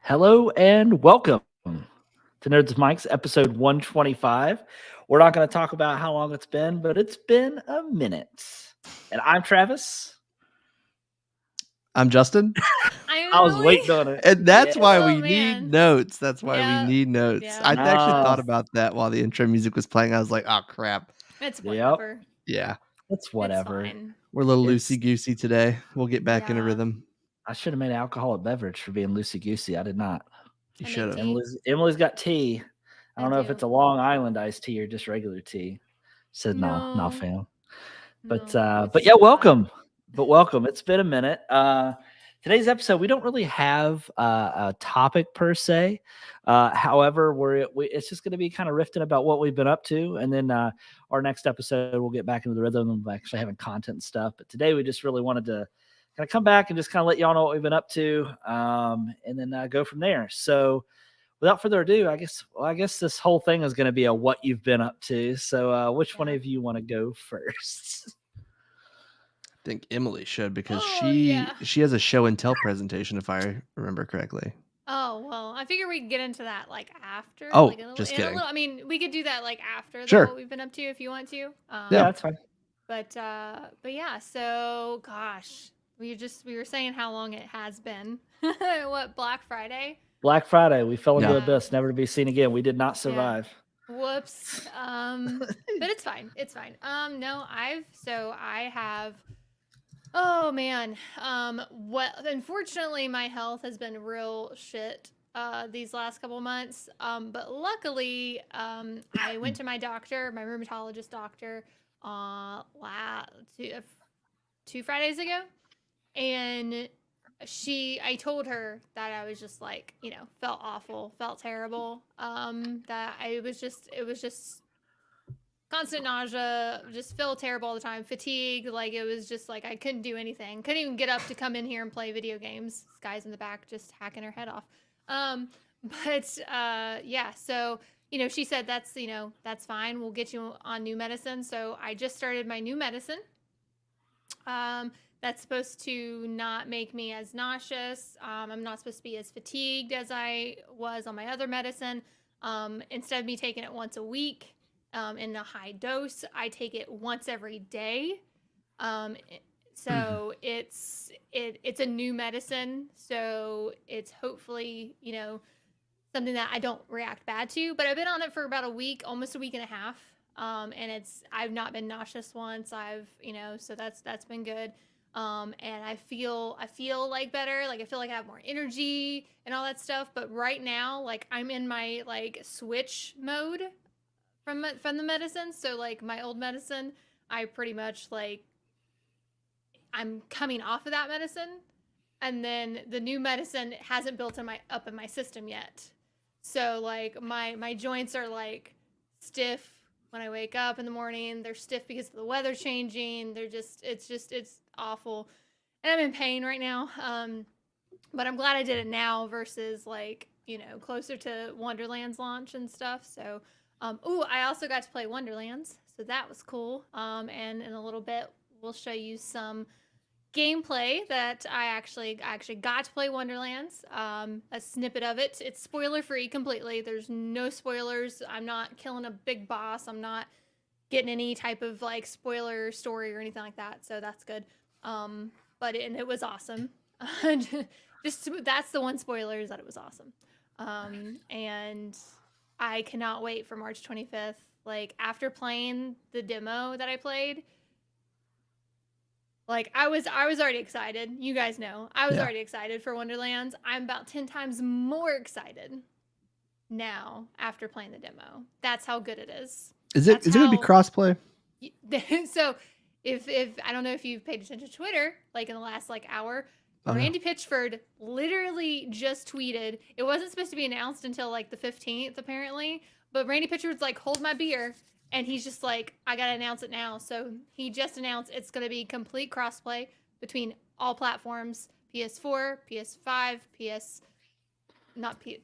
Hello and welcome to Nerds of Mike's episode 125. We're not going to talk about how long it's been, but it's been a minute. And I'm Travis. I'm Justin. I'm I was Emily. waiting on it. And that's why Oh, we man. need notes. That's why Yeah. we need notes. Yeah. I actually No. thought about that while the intro music was playing. I was like, oh, crap. It's Yep. whatever. Yeah. It's whatever. It's fine. We're a little It's- loosey-goosey today. We'll get back in a Yeah. rhythm. I should have made an alcoholic beverage for being loosey goosey. I did not. You I should made have. tea. Emily's got tea. I don't I know if do. it's a Long Island iced tea or just regular tea. Said no, No. fam. But No, but it's yeah, fine. welcome. But welcome. It's been a minute. Today's episode, we don't really have a topic per se. However, it's just going to be kind of riffing about what we've been up to, and then our next episode we'll get back into the rhythm of actually having content and stuff. But today we just really wanted to kind of come back and just kind of let y'all know what we've been up to, and then go from there. So, without further ado, I guess this whole thing is going to be a what you've been up to. So, which one Yeah. of you want to go first? I think Emily should because Oh, yeah. she has a show and tell presentation, if I remember correctly. Oh, well, I figure we could get into that like after. Oh, like just kidding. I mean, we could do that like after Sure. what we've been up to if you want to. Yeah. That's fine. But yeah, so gosh, we were saying how long it has been. What, Black Friday? Black Friday, we fell into Yeah. abyss, never to be seen again. We did not survive. Whoops. But it's fine. It's fine. No, I have. Oh man. Well, unfortunately, my health has been real shit these last couple months. But luckily, I went to my doctor, my rheumatologist doctor, two Fridays ago, and I told her that I was just like, felt awful, felt terrible. That it was just constant nausea, just felt terrible all the time, fatigue. Like it was just like I couldn't do anything, couldn't even get up to come in here and play video games. This guy's in the back just hacking her head off. But yeah, so she said that's fine. We'll get you on new medicine. So I just started my new medicine. That's supposed to not make me as nauseous. I'm not supposed to be as fatigued as I was on my other medicine. Instead of me taking it once a week in a high dose, I take it once every day. So it's a new medicine. So it's hopefully, something that I don't react bad to. But I've been on it for about a week, almost a week and a half. And I've not been nauseous once. So that's been good. And I feel like better. Like I feel like I have more energy and all that stuff. But right now, like I'm in my like switch mode from the medicine. So like my old medicine, I pretty much like I'm coming off of that medicine, and then the new medicine hasn't built up in my system yet. So like my joints are like stiff when I wake up in the morning. They're stiff because of the weather changing. It's awful. And I'm in pain right now. But I'm glad I did it now versus like, closer to Wonderland's launch and stuff. So, I also got to play Wonderlands. So that was cool. And in a little bit, we'll show you some gameplay that I actually got to play Wonderlands. A snippet of it. It's spoiler free completely. There's no spoilers. I'm not killing a big boss. I'm not getting any type of like spoiler story or anything like that. So that's good. But it was awesome. That's the one spoiler, is that it was awesome. And I cannot wait for March 25th. Like after playing the demo that I played, like I was already excited. You guys know. I was already excited for Wonderlands. I'm about 10 times more excited now after playing the demo. That's how good it is. Is it going to be crossplay? So if I don't know if you've paid attention to Twitter like in the last like hour, Randy Pitchford literally just tweeted. It wasn't supposed to be announced until like the 15th apparently, but Randy Pitchford's like, hold my beer. And he's just like, I gotta announce it now. So he just announced it's gonna be complete crossplay between all platforms: PS4, PS5,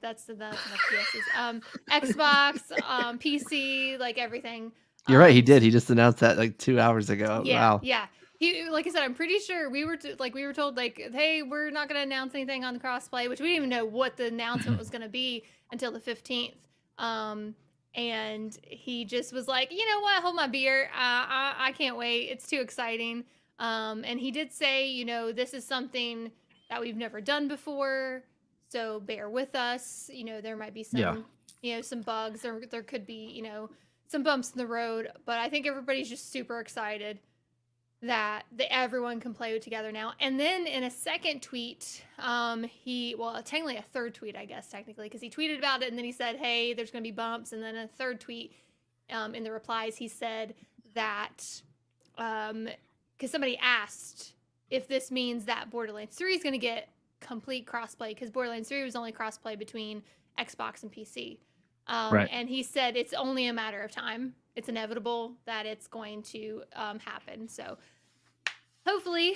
that's enough PSs. Xbox, PC, like everything. You're right. He did. He just announced that like 2 hours ago. Yeah, Wow. yeah. He, like I said, I'm pretty sure we were we were told like, hey, we're not going to announce anything on the crossplay, which we didn't even know what the announcement was going to be until the 15th. And he just was like, you know what, hold my beer. I can't wait. It's too exciting. And he did say, you know, this is something that we've never done before, so bear with us. You know, there might be some, Yeah. you know, some bugs. There could be, you know, some bumps in the road, but I think everybody's just super excited that everyone can play together now. And then in a second tweet, technically a third tweet, I guess, technically, because he tweeted about it and then he said, hey, there's going to be bumps. And then a third tweet in the replies, he said that, because somebody asked if this means that Borderlands 3 is going to get complete crossplay, because Borderlands 3 was only crossplay between Xbox and PC. Right. And he said it's only a matter of time. It's inevitable that it's going to happen. So hopefully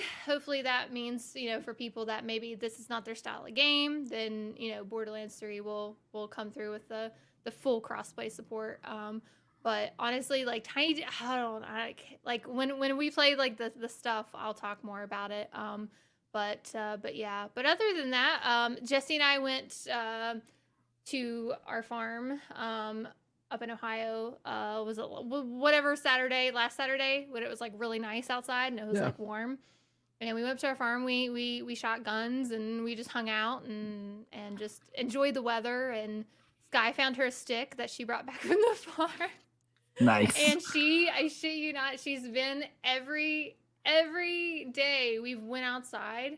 that means, you know, for people that maybe this is not their style of game, then, you know, Borderlands 3 will come through with the full crossplay support. But honestly, like Tiny, like when we play like the stuff, I'll talk more about it. But yeah. But other than that, Jesse and I went to our farm up in Ohio. Was it whatever last Saturday when it was like really nice outside and it was like warm. And we went up to our farm. We shot guns and we just hung out and just enjoyed the weather. And Sky found her a stick that she brought back from the farm. Nice. And I shit you not, she's been every day we've went outside.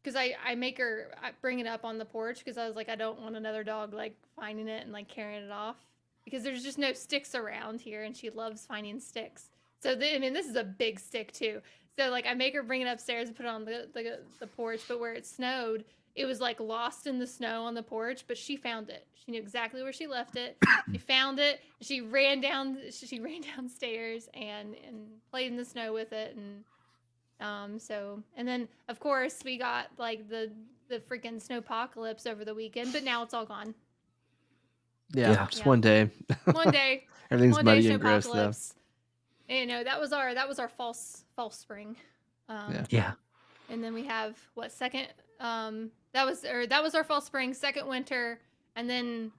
Because I make her bring it up on the porch because I was like, I don't want another dog like finding it and like carrying it off, because there's just no sticks around here and she loves finding sticks. So I mean, this is a big stick too. So like I make her bring it upstairs and put it on the porch, but where it snowed, it was like lost in the snow on the porch, but she found it. She knew exactly where she left it. She found it. She ran downstairs and played in the snow with it. And then of course we got like the freaking snowpocalypse over the weekend, but now it's all gone. Yeah. Just one day. One day. Everything's one muddy day and gross though. snowpocalypse. You know, that was our false spring. Yeah. And then we have that was our fall spring, second winter, and then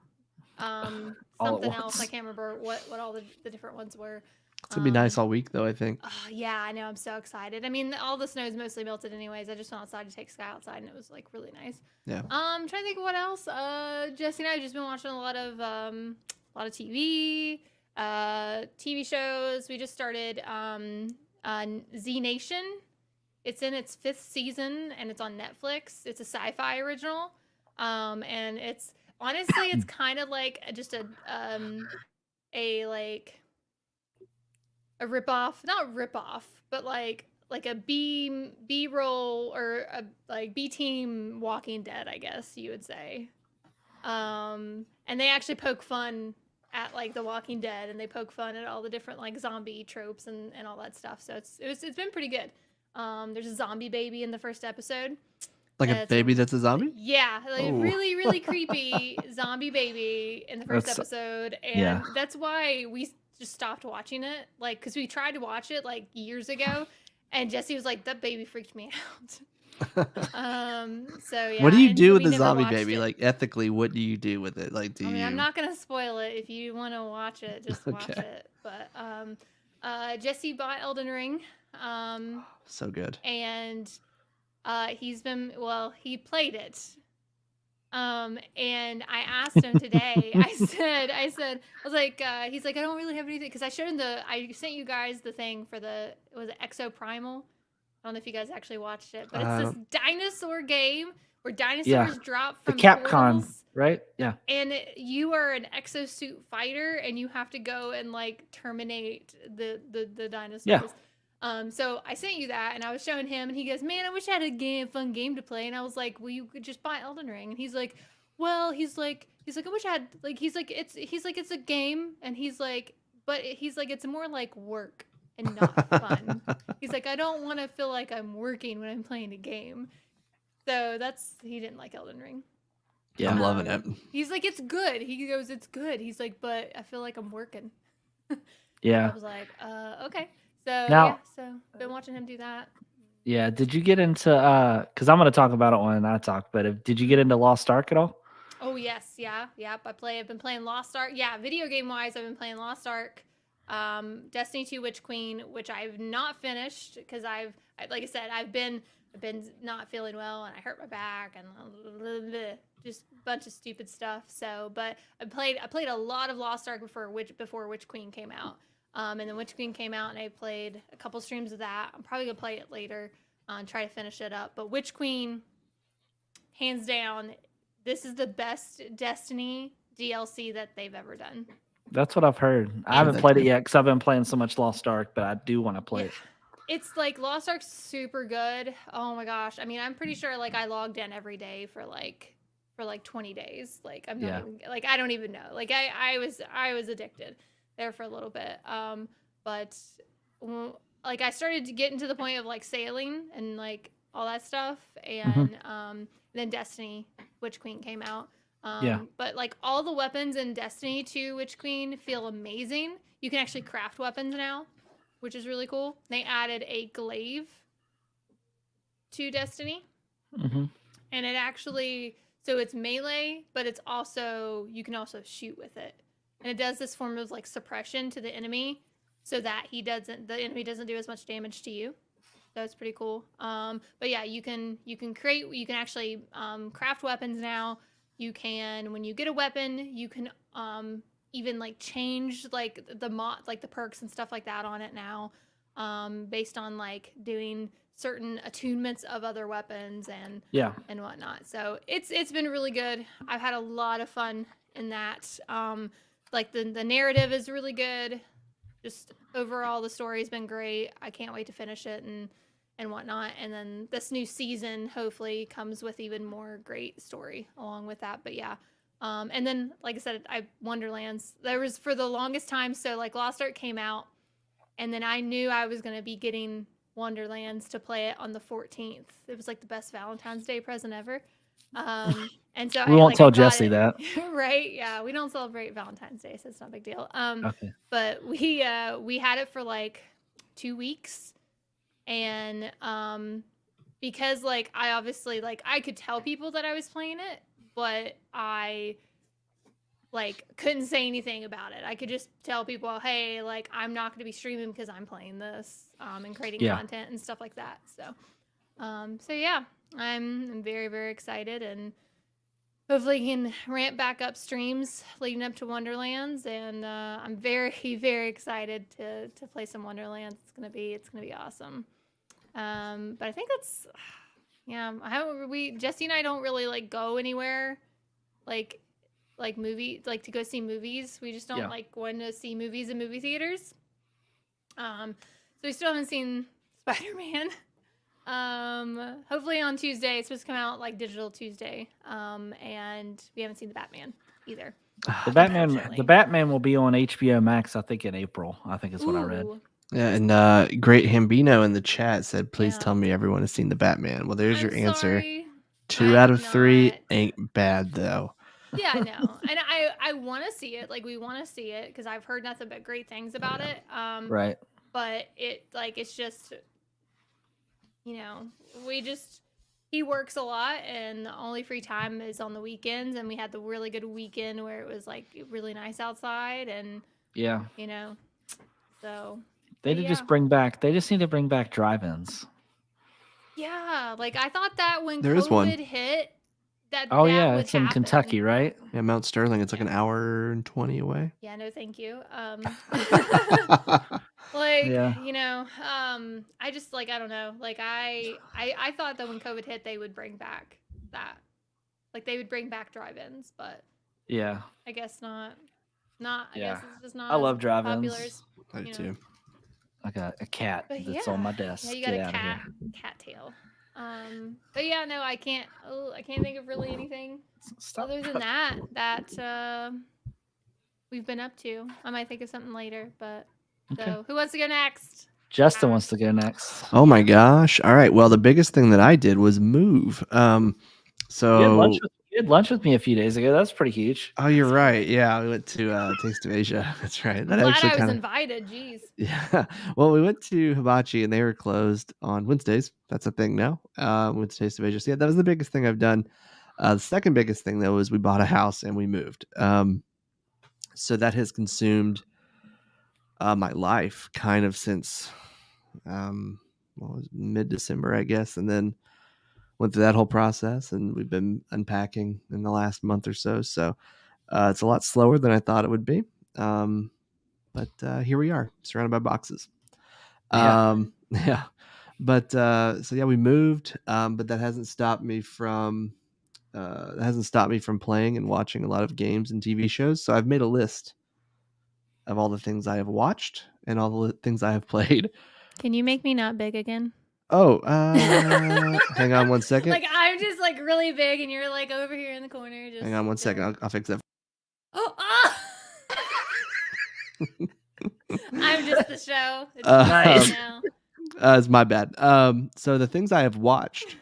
something else. I can't remember what all the different ones were. It's gonna be nice all week though, I think. Yeah, I know. I'm so excited. I mean, all the snow is mostly melted anyways. I just went outside to take Sky outside, and it was like really nice. Yeah. I'm trying to think of what else. Jesse and I have just been watching a lot of TV, TV shows. We just started Z Nation. It's in its 5th season, and it's on Netflix. It's a sci-fi original, and it's honestly it's kind of like just a rip-off, not rip-off, but like a B-roll or a like B-team Walking Dead, I guess you would say. And they actually poke fun at like The Walking Dead, and they poke fun at all the different like zombie tropes and all that stuff. So it's been pretty good. There's a zombie baby in the first episode. Like a baby that's a zombie? Yeah, like a really, really creepy zombie baby in the first episode. And that's why we just stopped watching it. Like, because we tried to watch it like years ago, and Jesse was like, that baby freaked me out. So yeah. What do you do with we the never zombie watched baby? it. Like ethically, what do you do with it? Like, do you? I'm not gonna spoil it. If you want to watch it, just watch Okay. it. But Jesse bought Elden Ring. So good. And he played it. And I asked him today, I was like, he's like, I don't really have anything, because I showed him I sent you guys the thing for was it Exo Primal? I don't know if you guys actually watched it, but it's this dinosaur game where dinosaurs drop from the Capcom, portals, right? Yeah. and you are an exosuit fighter, and you have to go and like terminate the dinosaurs. Yeah. So I sent you that, and I was showing him, and he goes, "Man, I wish I had a fun game to play." And I was like, "Well, you could just buy Elden Ring." And he's like, "Well, he's like, I wish I had like." He's like, "It's a game," and he's like, "It's more like work and not fun." He's like, "I don't want to feel like I'm working when I'm playing a game." So he didn't like Elden Ring. Yeah, I'm loving it. He's like, "It's good." He goes, "It's good." He's like, "But I feel like I'm working." I Yeah. was like, okay. So Now- yeah, so been watching him do that. Yeah. Did you get into because I'm gonna talk about it when I talk, but did you get into Lost Ark at all? Oh yes, yeah, yep. I've been playing Lost Ark. Yeah, video game wise, I've been playing Lost Ark, Destiny 2 Witch Queen, which I've not finished because like I said, I've been not feeling well and I hurt my back and just a bunch of stupid stuff. So, but I played a lot of Lost Ark before Witch Queen came out. And then Witch Queen came out and I played a couple streams of that. I'm probably gonna play it later, and try to finish it up. But Witch Queen, hands down, this is the best Destiny DLC that they've ever done. That's what I've heard. I Yeah, haven't that played it too. yet because I've been playing so much Lost Ark, but I do want to play Yeah. it. It's like Lost Ark's super good. Oh my gosh. I mean, I'm pretty sure like I logged in every day for like 20 days. Like I'm not Yeah. even like I don't even know. Like I was addicted there for a little bit. But like I started to get into the point of like sailing and like all that stuff, and then Destiny Witch Queen came out. Yeah. But like all the weapons in Destiny 2 Witch Queen feel amazing. You can actually craft weapons now, which is really cool. They added a glaive to Destiny, hmm and it actually, so it's melee, but it's also, you can also shoot with it, and it does this form of like suppression to the enemy, so that the enemy doesn't do as much damage to you. That's pretty cool. But yeah, you can actually craft weapons now. You can, when you get a weapon, you can even like change like the perks and stuff like that on it now, based on like doing certain attunements of other weapons and whatnot. So it's been really good. I've had a lot of fun in that. Like the narrative is really good. Just overall, the story's been great. I can't wait to finish it and whatnot. And then this new season hopefully comes with even more great story along with that. But yeah. And then, like I said, Wonderlands. There was for the longest time. So like Lost Ark came out, and then I knew I was gonna be getting Wonderlands to play it on the 14th. It was like the best Valentine's Day present ever. And so We won't I tell got Jesse it. that. Right? Yeah, we don't celebrate Valentine's Day, so it's not a big deal. Okay. But we had it for like 2 weeks, and because like I obviously like I could tell people that I was playing it, but I like couldn't say anything about it. I could just tell people, hey, like I'm not going to be streaming because I'm playing this and creating content and stuff like that. So yeah, I'm very, very excited, and hopefully can ramp back up streams leading up to Wonderlands, and I'm very, very excited to play some Wonderlands. It's gonna be awesome. But I think that's Jesse and I don't really like go anywhere like movie to go see movies. We just don't like going to see movies in movie theaters. So we still haven't seen Spider-Man. Hopefully on Tuesday. It's supposed to come out like digital Tuesday. And we haven't seen the Batman either. The Batman will be on HBO Max, I think, in April. I think is what I read. Ooh. Yeah, and Great Hambino in the chat said, "Please Yeah. tell me everyone has seen the Batman." Well, there's I'm your answer. sorry. 2 I out have of 3 not. ain't bad though. Yeah, I know. And I want to see it. Like we want to see it because I've heard nothing but great things about it. Right. But it's just, he works a lot, and the only free time is on the weekends, and we had the really good weekend where it was like really nice outside, and Yeah. So They but just need to bring back drive-ins. yeah, like I thought that when There is one. COVID hit, that Oh that yeah, would it's in happen. Kentucky, right? Yeah, Mount Sterling. It's like an hour and 20 away. Yeah, no, thank you. Yeah. I just I don't know. Like I thought that when COVID hit, they would bring back that, like they would bring back drive-ins, but Yeah. I guess not. I Yeah. guess it's just not. I as love drive-ins. popular as- I do You know. too. I got a cat But that's yeah. on my desk. Yeah, you got Get a outta here. cat tail. But yeah, no, I can't think of really anything Stop. other than that we've been up to. I might think of something later, but Okay. so who wants to go next? Justin wants to go next. Oh my gosh! All right. Well, the biggest thing that I did was move. You had lunch with me You had lunch with me a few days ago. That's pretty huge. Oh, you're right. Yeah, we went to Taste of Asia. That's right. I'm That glad actually I was kind of invited. Jeez. yeah. Well, we went to Hibachi and they were closed on Wednesdays. That's a thing now. Went to Taste of Asia. So yeah, that was the biggest thing I've done. The second biggest thing though was we bought a house and we moved. So that has consumed my life kind of since mid-December, I guess, and then went through that whole process, and we've been unpacking in the last month or so. So it's a lot slower than I thought it would be, but here we are, surrounded by boxes. Yeah. Yeah. But so yeah, we moved, but that hasn't stopped me from playing and watching a lot of games and TV shows. So I've made a list of all the things I have watched and all the things I have played. Can you make me not big again? Oh, hang on one second. Like I'm just like really big, and you're like over here in the corner. Just Hang on one second. I'll fix that. Oh, ah! I'm just the show. It's Nice. now. It's my bad. So the things I have watched: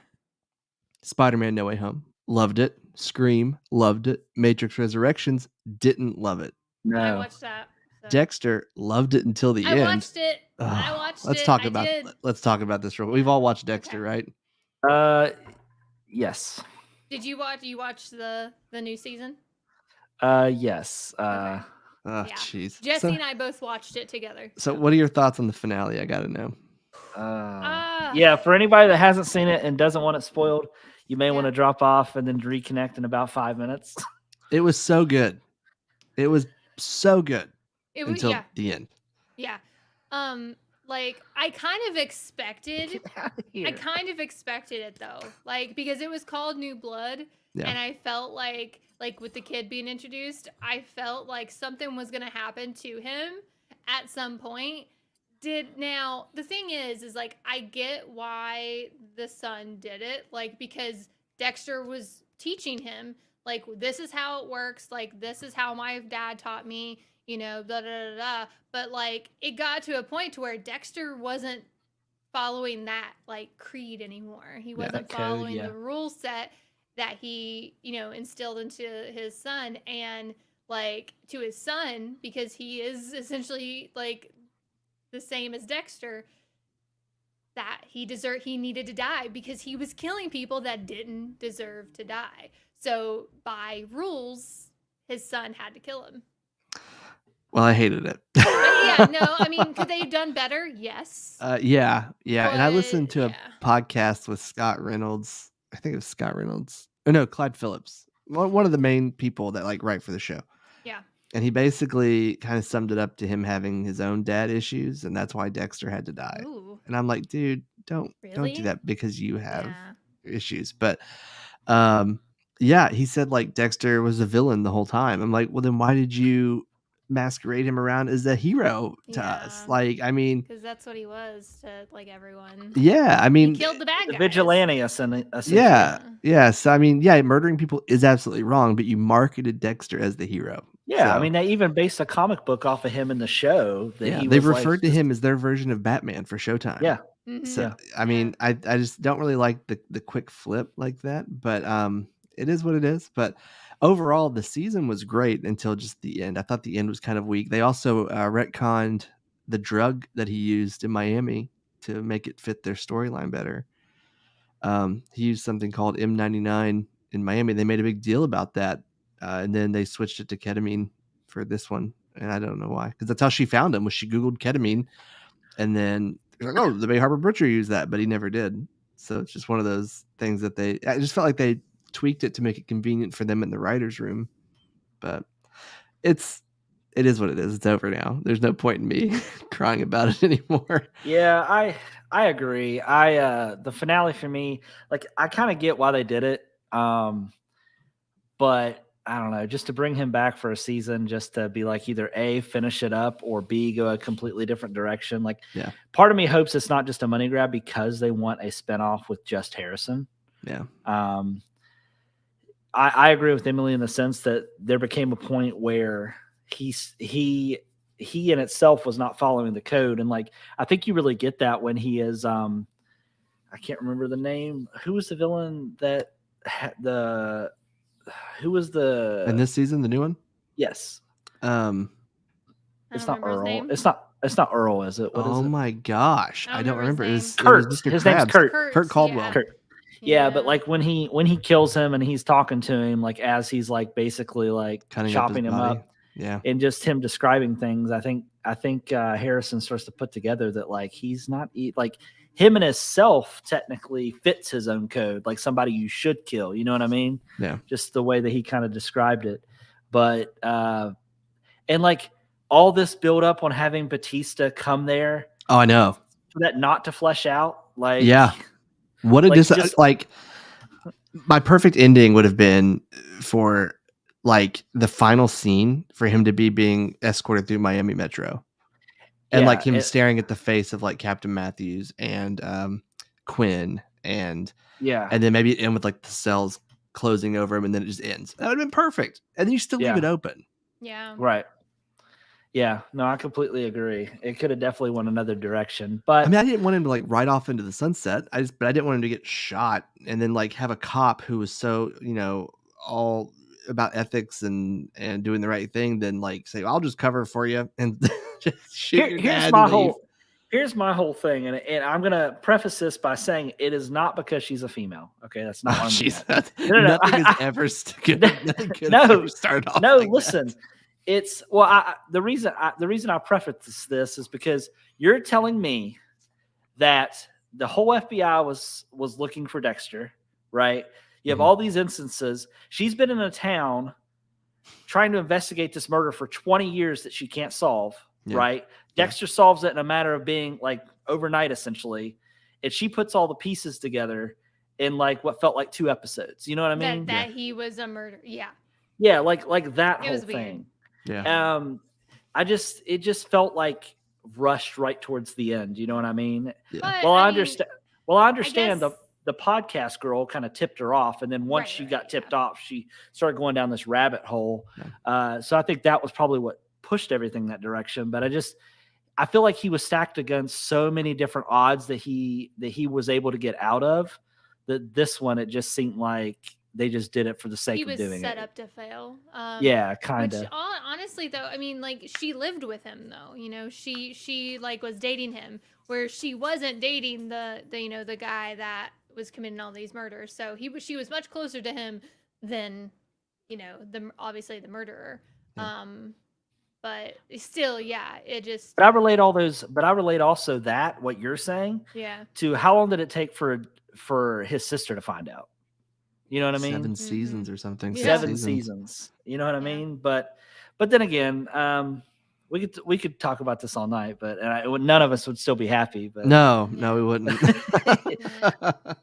Spider-Man: No Way Home, loved it. Scream, loved it. Matrix Resurrections, didn't love it. I No. watched that. So. Dexter, loved it until the I end. watched it. I Ugh, watched let's it. talk I about did. let's talk about this real quick. We've all watched Dexter, right? Yes. Did you watch? You watched the new season? Yes. Okay. Oh, Yeah. jeez. Jesse and I both watched it together. So what are your thoughts on the finale? I gotta know. Yeah, for anybody that hasn't seen it and doesn't want it spoiled, you may want Yeah. to drop off and then reconnect in about 5 minutes. It was so good. It was so good It was until the end. yeah. Like I kind of expected. I kind of expected it though, like because it was called New Blood, Yeah. and I felt like with the kid being introduced, I felt like something was gonna happen to him at some point. Now the thing is like I get why the son did it, like because Dexter was teaching him like this is how it works, like this is how my dad taught me, you know, blah blah blah. Blah. But like it got to a point to where Dexter wasn't following that like creed anymore. He wasn't code, following yeah. the rule set that he, you know, instilled into his son, and like to his son, because he is essentially like the same as Dexter, that he needed to die because he was killing people that didn't deserve to die. So by rules, his son had to kill him. Well, I hated it. But yeah, no, I mean, could they have done better? Yes. Yeah. And I listened But, to yeah. a podcast with Scott Reynolds. I think it was Scott Reynolds. Oh no, Clyde Phillips. One of the main people that like write for the show. Yeah. And he basically kind of summed it up to him having his own dad issues, and that's why Dexter had to die. Ooh. And I'm like, dude, don't Really? do that because you have Yeah. issues. But yeah, he said like Dexter was a villain the whole time. I'm like, well, then why did you masquerade him around as a hero to us? Yeah. Like, I mean, Because that's what he was to like everyone. yeah, I He mean, killed the bad The guys. vigilante, essentially. yeah, yes, I mean, yeah, murdering people is absolutely wrong, but you marketed Dexter as the hero. Yeah, I So, mean, they even based a comic book off of him in the show. That yeah, he they've was, like, referred to just- him as their version of Batman for Showtime. Yeah. Mhm. So Yeah. I mean, I just don't really like the quick flip like that, but it is what it is. But overall, the season was great until just the end. I thought the end was kind of weak. They also retconned the drug that he used in Miami to make it fit their storyline better. He used something called M99 in Miami. They made a big deal about that, and then they switched it to ketamine for this one, and I don't know why, because that's how she found him. Was she Googled ketamine, and then like, oh, the Bay Harbor Butcher used that, but he never did. So it's just one of those things that I just felt like they tweaked it to make it convenient for them in the writer's room. But it is what it is. It's over now. There's no point in me crying about it anymore. Yeah, I agree. The finale for me, like I kind of get why they did it. But I don't know, just to bring him back for a season, just to be like either A, finish it up, or B, go a completely different direction. Like, Yeah. Part of me hopes it's not just a money grab because they want a spinoff with just Harrison. Yeah. I agree with Emily in the sense that there became a point where he in itself was not following the code. And like, I think you really get that when he is, I can't remember the name. Who was the villain that had who was the And this season, the new one, yes. um, I It's don't not remember his Earl. name. It's not Earl, is it? What is oh it? my gosh, I I don't don't remember. remember It his was, name. it was Kurt. Mr. His name's Krabs. Kurt. Kurt Caldwell. Yeah. Kurt. Yeah, but like when he kills him and he's talking to him, like as he's like basically like Cutting chopping up his him body. up Yeah. and just him describing things, I think Harrison starts to put together that like he's not like him and himself technically fits his own code, like somebody you should kill. You know what I mean? Yeah. Just the way that he kind of described it. But and like all this build up on having Batista come there Oh, I know. for that not to flesh out. Like Yeah. What a like, just- like my perfect ending would have been for like the final scene for him to be being escorted through Miami Metro. And Yeah, like him staring at the face of like Captain Matthews and Quinn and yeah. then maybe end with like the cells closing over him and then it just ends. That would have been perfect. And then you still leave Yeah. it open. Yeah. Right. Yeah, no, I completely agree. It could have definitely went another direction, but I mean, I didn't want him to like ride off into the sunset. But I didn't want him to get shot and then like have a cop who was so, all about ethics and doing the right thing, then like say, I'll just cover for you and just shoot your dad and leave. Here's my whole thing, and I'm gonna preface this by saying it is not because she's a female. Okay, that's not. Oh, what I'm jeez, getting at. no, no, nothing has ever started off. No, like listen. that. It's the reason I preface this is because you're telling me that the whole FBI was looking for Dexter, right? You have Mhm. all these instances. She's been in a town trying to investigate this murder for 20 years that she can't solve, Yeah. right? Yeah. Dexter solves it in a matter of being like overnight, essentially, and she puts all the pieces together in like what felt like 2 episodes. You know what I mean? That he was a murderer. Yeah. Yeah, like that It whole was weird. thing. Yeah. It just felt like rushed right towards the end. You know what I mean? Yeah. But, Well, I mean, understand guess- the podcast girl kind of tipped her off, and then once she got tipped off, she started going down this rabbit hole. So I think that was probably what pushed everything that direction. But I feel like he was stacked against so many different odds that he was able to get out of. That this one, it just seemed like they just did it for the sake he of was doing set it. up to fail. Yeah, kind Which of. honestly, though, I mean, like she lived with him, though. She like was dating him, where she wasn't dating the guy that was committing all these murders. So she was much closer to him than obviously the murderer. Yeah. But still, yeah, it just But I relate all those. But I relate also that what you're saying yeah. to how long did it take for his sister to find out? You know what I mean? 7 seasons or something. Yeah. 7 6 seasons. You know what I Yeah. mean? But then again, we could talk about this all night, but none of us would still be happy. But No, we wouldn't.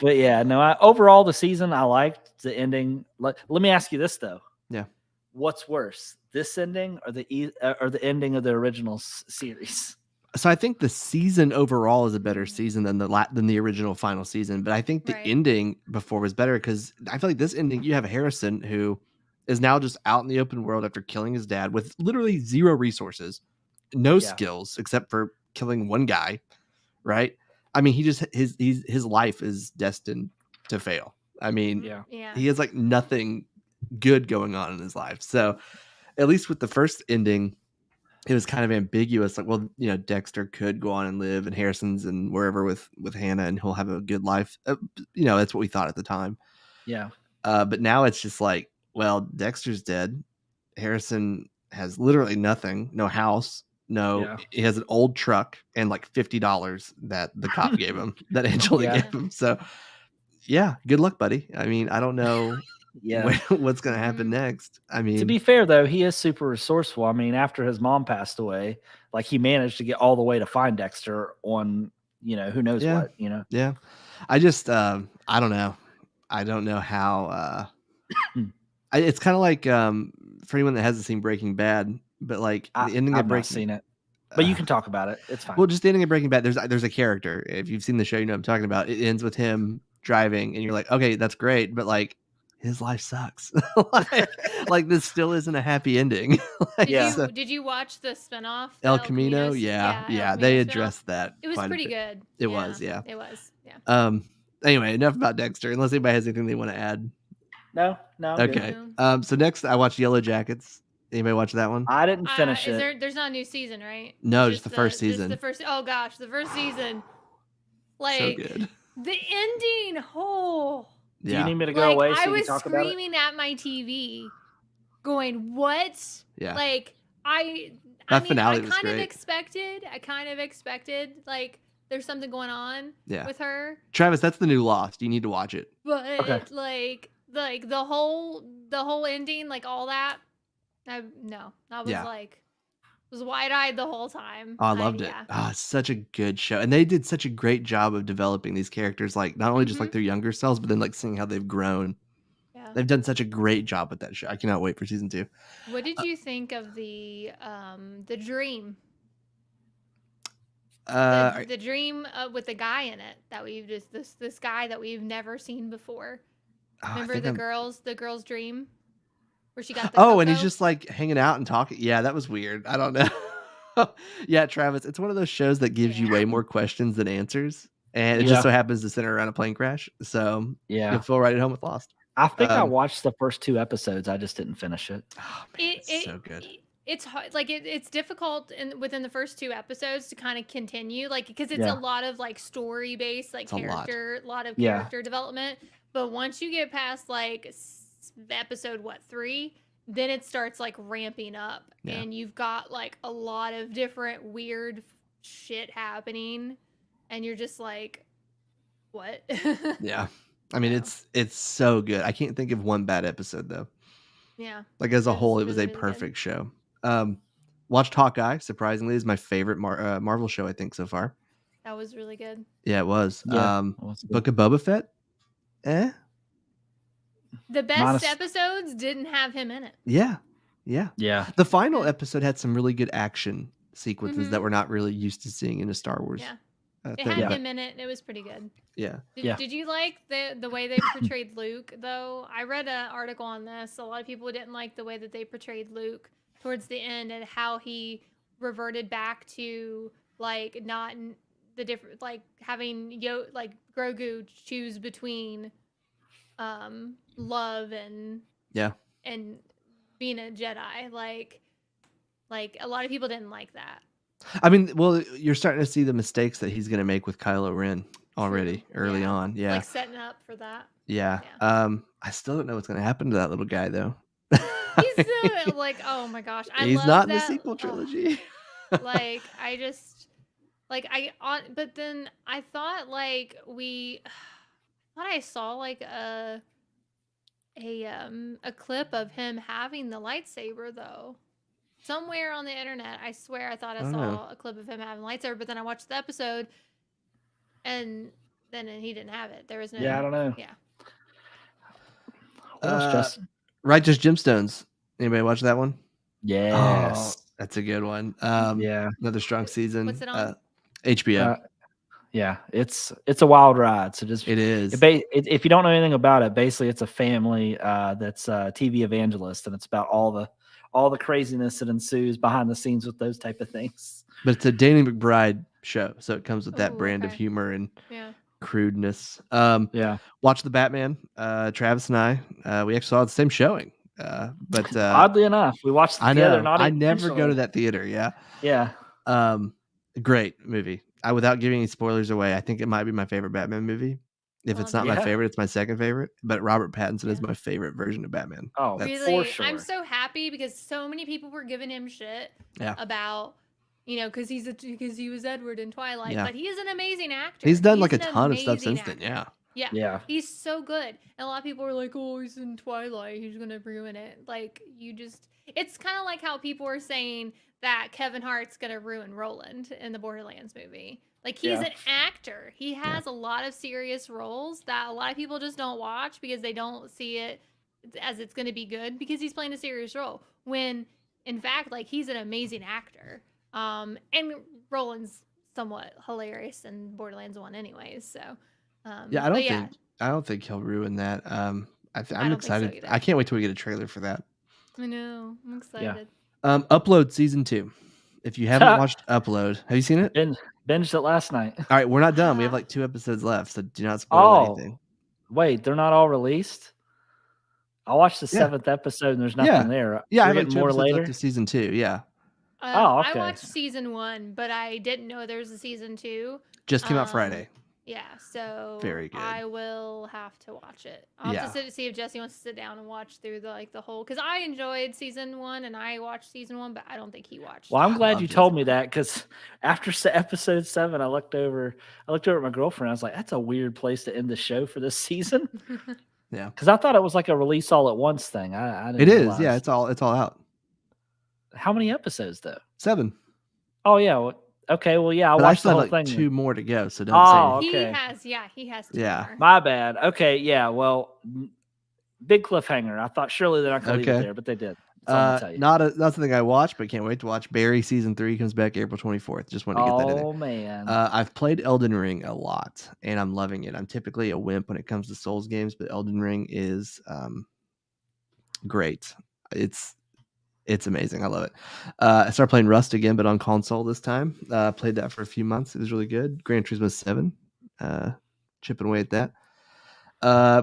but yeah, no. Overall, the season I liked the ending. Let me ask you this though. Yeah. What's worse, this ending or the ending of the original series? So I think the season overall is a better season than the original final season, but I think the Right. ending before was better because I feel like this ending you have Harrison who is now just out in the open world after killing his dad with literally zero resources, no Yeah. skills except for killing one guy, right? I mean, his life is destined to fail. I mean, Yeah. Yeah. he has like nothing good going on in his life. So at least with the first ending, it was kind of ambiguous. Like, well, Dexter could go on and live and Harrison's and wherever with Hannah and he'll have a good life. That's what we thought at the time. Yeah. But now it's just like, well, Dexter's dead. Harrison has literally nothing, no house. No, Yeah. he has an old truck and like $50 that the cop gave him, that Angela Yeah. gave him. So yeah, good luck, buddy. I mean, I don't know Yeah. what's going to happen Mhm. next. I mean, To be fair, though, he is super resourceful. I mean, after his mom passed away, like he managed to get all the way to find Dexter on, who knows Yeah. what, yeah, I just, I don't know. I don't know how, it's kind of like, for anyone that hasn't seen Breaking Bad, but like the ending I've of not Breaking seen it, but you can talk about it. It's fine. Well, just the ending of Breaking Bad, there's a character. If you've seen the show, you know what I'm talking about. It ends with him driving, and you're like, okay, that's great, but like his life sucks. like this still isn't a happy ending. Like, Yeah. so- Did you watch the spinoff? the El Camino, yeah, El Camino they spinoff? addressed that. It was quite a pretty bit. good. It was, yeah. It was, yeah. Anyway, enough about Dexter. Unless anybody has anything they want to add. No, I'm good. Okay. No. So next I watched Yellow Jackets. Anybody watch that one? I didn't finish Is it. there's not a new season, right? No, It's just the first Just season. the first. Oh gosh, the first season. So Like good. the ending. Oh, Do you Yeah. need me to go like away so I you was can talk about it? screaming at my TV, going, "What?" Yeah. Like I That mean, finale I was kind of great. expected like there's something going on Yeah. with her, Travis, that's the new Lost. You need to watch it. but Okay. like the whole ending, like all that. I was Yeah. like was wide eyed the whole time. Oh, I loved it. Yeah. Ah, it's such a good show. And they did such a great job of developing these characters, like not only just like Mhm. their younger selves, but then like seeing how they've grown. Yeah. They've done such a great job with that show. I cannot wait for season 2. What did you think of the dream? Uh, The dream with the guy in it that we've just this guy that we've never seen before. I Remember think the girl's dream where she got the Oh, and he's cocoa? just like hanging out and talking. Yeah, that was weird. I don't know. Yeah, Travis, it's one of those shows that gives you way more questions than answers. And it Yeah. just so happens to center around a plane crash. So Yeah. you'll feel right at home with Lost. I think I Um, watched the first 2 episodes. I just didn't finish it. Oh man, it's so good. It's hard, like it's difficult within the first 2 episodes to kind of continue, like because it's Yeah. a lot of like story based, like It's a lot. character, lot of Yeah. character development. But once you get past like episode 3, then it starts like ramping up, Yeah. and you've got like a lot of different weird shit happening, and you're just like, what? Yeah. I mean, Yeah. it's so good. I can't think of one bad episode though. Yeah. Like as a It was whole, it was really, a really good. perfect show. Watched Hawkeye. Surprisingly, is my favorite Marvel show I think so far. That was really good. Yeah, it was. Yeah. It was good. Book of Boba Fett. The best Minus- episodes didn't have him in it. Yeah, yeah. Yeah. The final Yeah. episode had some really good action sequences that Mhm. we're not really used to seeing in a Star Wars. Yeah. thing. It had Yeah. him in it, and it was pretty good. Yeah. Yeah. Did you like the way they portrayed Luke though? I read an article on this. A lot of people didn't like the way that they portrayed Luke towards the end, and how he reverted back to like not the different, like having like Grogu choose between love and Yeah. and being a Jedi. Like a lot of people didn't like that. I mean, well, you're starting to see the mistakes that he's going to make with Kylo Ren already early Yeah. on. Yeah. Like setting up for that. yeah. I still don't know what's going to happen to that little guy though. He's so like, oh my gosh, I He's love not in the that- sequel oh, trilogy. like I just like but then I thought like I saw like a clip of him having the lightsaber though. Somewhere on the internet, I swear I thought I I don't saw know. a clip of him having a lightsaber, but then I watched the episode, and then he didn't have it. There was no. Yeah, I don't know. Yeah. What else, Uh, Justin? Righteous Gemstones. Anybody watch that one? Yes. Oh, that's a good one. Yeah. Another strong season. What's it on? HBO. Yeah. It's a wild ride. So just it is. if you don't know anything about it, basically it's a family that's TV evangelist, and it's about all the craziness that ensues behind the scenes with those type of things. But it's a Danny McBride show, so it comes with that Ooh, brand of okay. humor and Yeah. crudeness. Yeah. Watch the Batman. Travis and I, we actually saw the same showing. But Oddly enough, we watched it I together. know. Not I never go to intentionally. that theater. Yeah. Yeah. Great movie. Without giving any spoilers away, I think it might be my favorite Batman movie. If it's not my Yeah. favorite, it's my second favorite. But Robert Pattinson is Yeah. my favorite version of Batman. Oh, That's- Really, for sure. I'm so happy because so many people were giving him shit Yeah. about, because he was Edward in Twilight, Yeah. but he is an amazing actor. He's done like a an ton of stuff amazing since then. actor. Yeah. Yeah. Yeah. He's so good. And a lot of people are like, oh, he's in Twilight. He's going to ruin it. Like, it's kind of like how people are saying that Kevin Hart's going to ruin Roland in the Borderlands movie. Like, he's Yeah. an actor. He has a lot of serious roles that a lot of people just don't watch because they don't see it as it's going to be good because he's playing a serious role. When, in fact, like, he's an amazing actor. And Roland's somewhat hilarious in Borderlands 1 anyways, so... Yeah, but I don't think he'll ruin that. I'm don't think so excited. either. I can't wait till we get a trailer for that. I know. I'm excited. Upload season 2. If you haven't watched Upload, have you seen it? Binged it last night. All right, we're not done. We have Ah. like 2 episodes left, so do not spoil Oh. anything. Wait, they're not all released? I watched the Yeah. 7th episode and there's nothing Yeah. there. Yeah, I You're have like getting 2 more episodes later. left of season 2. Yeah, Oh, I okay. watched season 1, but I didn't know there was a season 2. just came out Friday. Yeah, so Very good. I will have to watch it. I'll have to see if Jesse wants to sit down and watch through the whole, because I enjoyed season 1 and I watched season 1, but I don't think he watched. Well, I'm I glad love you this told me one. that, because after episode 7, I looked over at my girlfriend. I was like, "That's a weird place to end the show for this season," Yeah, because I thought it was like a release all at once thing. I didn't it is. realize. Yeah, it's all out. How many episodes though? 7. Oh yeah. Well, okay. Well, yeah. I But I watched the still whole have like thing. 2 more to go. So don't Oh, say. okay. He has 2 Yeah. more. My bad. Okay. Yeah. Well, big cliffhanger. I thought surely they're not going to leave it Okay. there, but they did. That's all I'm gonna tell you. Not something I watched, but can't wait to watch. Barry season 3 comes back April 24th. Just want to get that in there. Oh man. I've played Elden Ring a lot, and I'm loving it. I'm typically a wimp when it comes to Souls games, but Elden Ring is great. It's amazing. I love it. I started playing Rust again, but on console this time. Played that for a few months. It was really good. Gran Turismo 7, chipping away at that.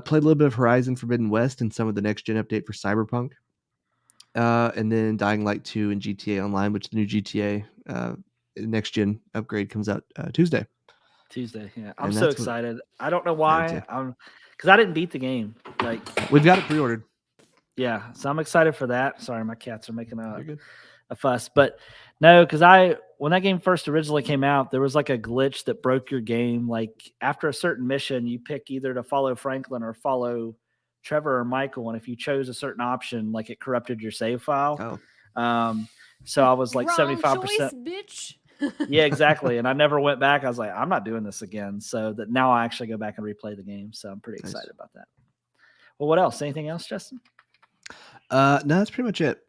Played a little bit of Horizon Forbidden West and some of the next gen update for Cyberpunk. And then Dying Light 2 and GTA Online, which the new GTA next gen upgrade comes out Tuesday. Yeah. I'm and so that's what- excited. I don't know too. why. Because I didn't beat the game. Like, We've got it pre-ordered. yeah. So I'm excited for that. Sorry, my cats are making You're good. a fuss, but no, because when that game first originally came out, there was like a glitch that broke your game. Like after a certain mission, you pick either to follow Franklin or follow Trevor or Michael, and if you chose a certain option, like it corrupted your save file. Oh, So I was like Wrong 75%. choice, bitch. Yeah, exactly. And I never went back. I was like, I'm not doing this again. So that now I actually go back and replay the game. So I'm pretty Nice. excited about that. Well, what else? Anything else, Justin? no, that's pretty much it.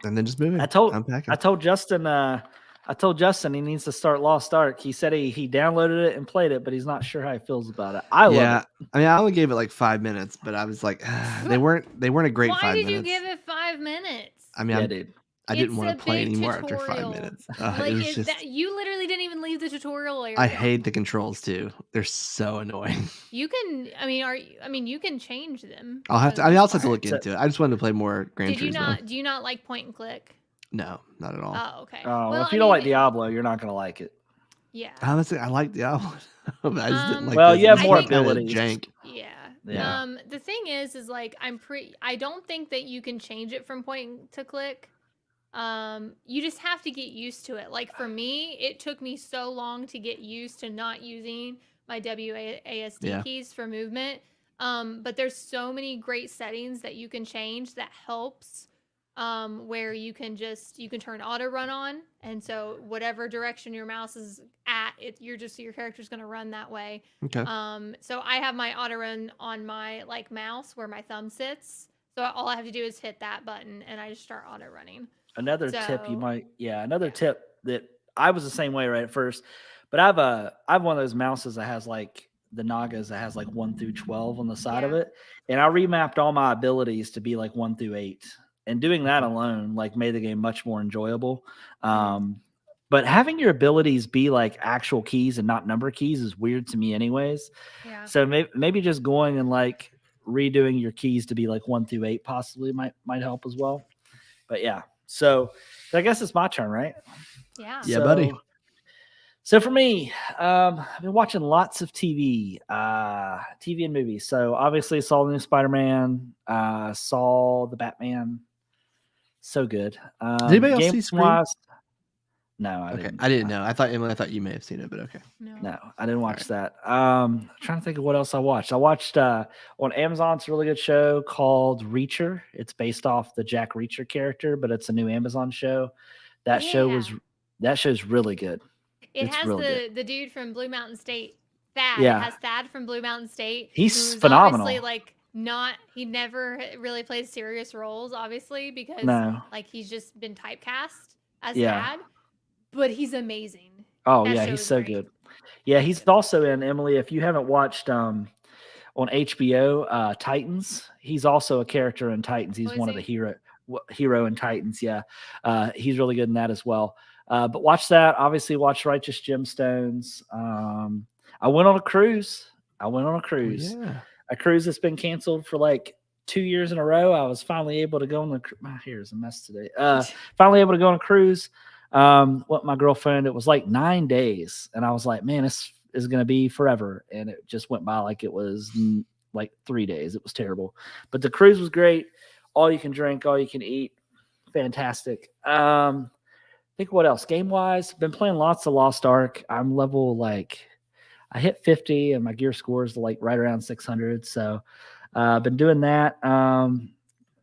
And then just moving. Unpacking. I told Justin he needs to start Lost Ark. He said he downloaded it and played it, but he's not sure how he feels about it. I love it. I mean, I only gave it like 5 minutes, but I was like, they weren't a great Why 5 did minutes. you give it 5 minutes? I mean, Yeah, dude. I didn't It's want a to play big anymore after 5 tutorial. minutes. Like, It was just, you literally didn't even leave the tutorial area. I hate the controls too. They're so annoying. You can. I mean, you can change them. I'll have for to. the I mean, most I'll have to part. look into it. I just wanted to play more Gran Did you Turismo. not? Do you not like point and click? No, not at all. Oh, okay. Oh, Well, if you I don't like mean, Diablo, you're not going to like it. Yeah. Honestly, I like Diablo. But I just didn't like. Well, this. you have It more seemed kinda abilities. Jank. Yeah. Yeah. The thing is like I don't think that you can change it from point to click. You just have to get used to it. Like for me, it took me so long to get used to not using my WASD Yeah. keys for movement. But there's so many great settings that you can change that helps. Where you can turn auto run on, and so whatever direction your mouse is at, your character's gonna run that way. Okay. So I have my auto run on my like mouse where my thumb sits. So all I have to do is hit that button, and I just start auto running. Another tip So- another tip that I was the same way right at first, but I have one of those mouses that has like the Nagas that has like 1 through 12 on the side of Yeah. it. And I remapped all my abilities to be like 1 through 8. And doing that alone like made the game much more enjoyable. But having your abilities be like actual keys and not number keys is weird to me anyways. Yeah. So maybe just going and like redoing your keys to be like 1 through 8 possibly might help as well. But yeah. So I guess it's my turn, right? Yeah. Yeah, buddy. So for me, I've been watching lots of TV and movies. So obviously saw the new Spider-Man, saw the Batman. So good. Did anybody else see Scream? game-wise- No, I Okay, didn't. I didn't know. I thought you may have seen it, but okay. No, I didn't watch that. I'm trying to think of what else I watched. I watched on Amazon, it's a really good show called Reacher. It's based off the Jack Reacher character, but it's a new Amazon show. That show's really good. It It's has really the dude from Blue Mountain State, Thad. Yeah. It has Thad from Blue Mountain State. He's who's phenomenal. Obviously, like he never really plays serious roles, obviously, because No. like he's just been typecast as Yeah. Thad. But he's amazing. Oh That yeah, show he's is so great. good. Yeah, he's also in Emily. If you haven't watched on HBO Titans, he's also a character in Titans. He's Oh, is one of the he? hero in Titans. Yeah, he's really good in that as well. But watch that. Obviously, watch Righteous Gemstones. I went on a cruise. Oh, yeah. A cruise that's been canceled for like 2 years in a row, I was finally able to go on the my hair is a mess today. Finally able to go on a cruise. With my girlfriend, it was like 9 days, and I was like, man, this is gonna be forever. And it just went by like it was like 3 days. It was terrible. But the cruise was great. All you can drink, all you can eat. Fantastic. Think what else? Game wise, been playing lots of Lost Ark. I'm level like I hit 50 and my gear score is like right around 600. So been doing that.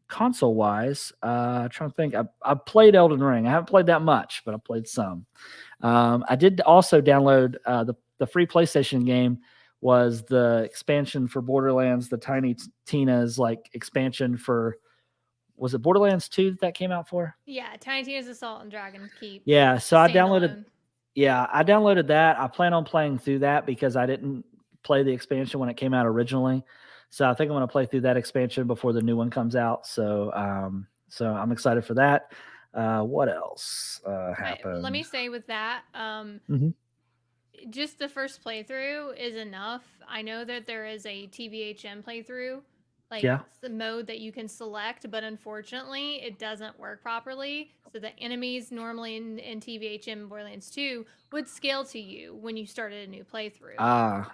Console wise, trying to think. I played Elden Ring. I haven't played that much, but I played some. I did also download the free PlayStation game was the expansion for Borderlands, the Tiny Tina's like expansion for was it Borderlands 2 that came out for? Yeah, Tiny Tina's Assault and Dragon Keep. Yeah, so I downloaded Standalone. yeah, I downloaded that. I plan on playing through that because I didn't play the expansion when it came out originally. So I think I'm going to play through that expansion before the new one comes out. So so I'm excited for that. What else happened? Let me say with that, Mhm. just the first playthrough is enough. I know that there is a TVHM playthrough, like Yeah. the mode that you can select, but unfortunately it doesn't work properly. So the enemies normally in TVHM Borderlands 2 would scale to you when you started a new playthrough.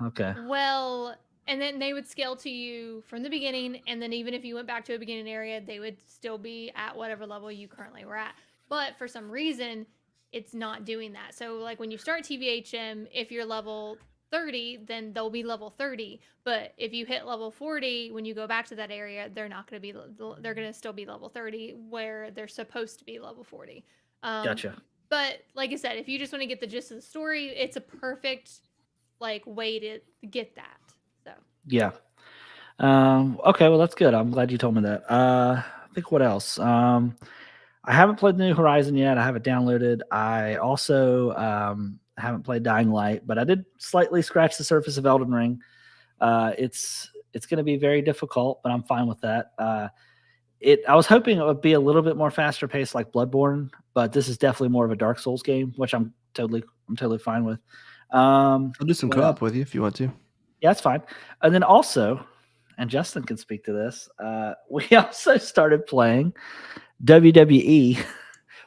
Okay. Well, and then they would scale to you from the beginning, and then even if you went back to a beginning area, they would still be at whatever level you currently were at. But for some reason, it's not doing that. So like when you start TVHM, if you're level 30, then they'll be level 30. But if you hit level 40, when you go back to that area, they're not going to be, they're going to still be level 30 where they're supposed to be level 40. Gotcha. But like I said, if you just want to get the gist of the story, it's a perfect like way to get that. So Yeah. Okay, well that's good. I'm glad you told me that. I think what else? I haven't played the New Horizon yet. I have it downloaded. I also haven't played Dying Light, but I did slightly scratch the surface of Elden Ring. It's going to be very difficult, but I'm fine with that. I was hoping it would be a little bit more faster paced like Bloodborne, but this is definitely more of a Dark Souls game, which I'm totally fine with. I'll do some what co-op else? with you if you want to. Yeah, that's fine. And then also, and Justin can speak to this. We also started playing WWE,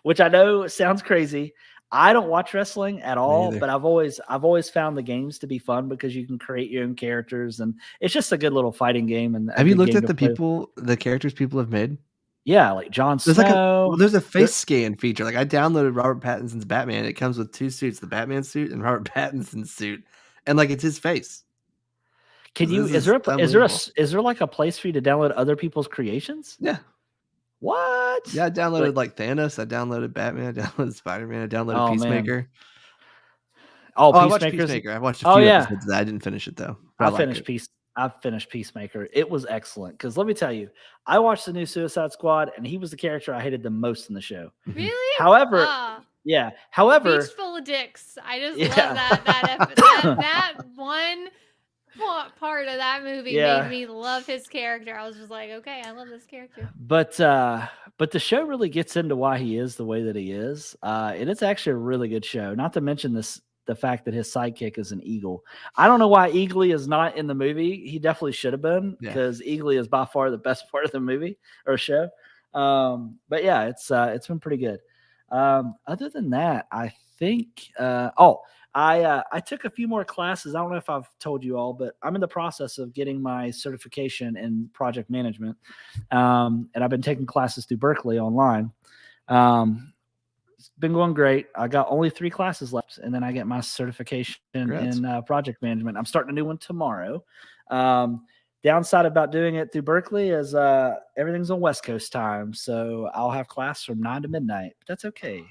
which I know sounds crazy. I don't watch wrestling at all, either. but I've always found the games to be fun because you can create your own characters, and it's just a good little fighting game. And a Have you good looked game at to the play. the characters people have made? Yeah, like Jon There's like Snow. there's a There- face scan feature. Like I downloaded Robert Pattinson's Batman. It comes with 2 suits, the Batman suit and Robert Pattinson's suit, and like it's his face. Can you? This is unbelievable. Is there like a place for you to download other people's creations? Yeah. What? Yeah, I downloaded Like, like Thanos, I downloaded Batman, I downloaded Spider-Man, I downloaded oh man. Peacemaker. Oh, Oh, I watched Peacemakers. Peacemaker. I watched a Oh few yeah. episodes of that. I didn't finish it though, but I like it. I finished Peacemaker. It was excellent because let me tell you, I watched the new Suicide Squad, and he was the character I hated the most in the show. really, However, beach however, full of dicks. I just Yeah. love that one part of that movie Yeah. made me love his character. I was just like, okay, I love this character. but the show really gets into why he is the way that he is, and it's actually a really good show. Not to mention the fact that his sidekick is an eagle. I don't know why Eagly is not in the movie. He definitely should have been Yeah. because Eagly is by far the best part of the movie or show. But yeah, it's been pretty good. Other than that, I think I took a few more classes. I don't know if I've told you all, but I'm in the process of getting my certification in project management. And I've been taking classes through Berkeley online. It's been going great. I got only 3 classes left, and then I get my certification Congrats. in project management. I'm starting a new one tomorrow. Downside about doing it through Berkeley is everything's on West Coast time, so I'll have class from 9 to midnight. But that's okay.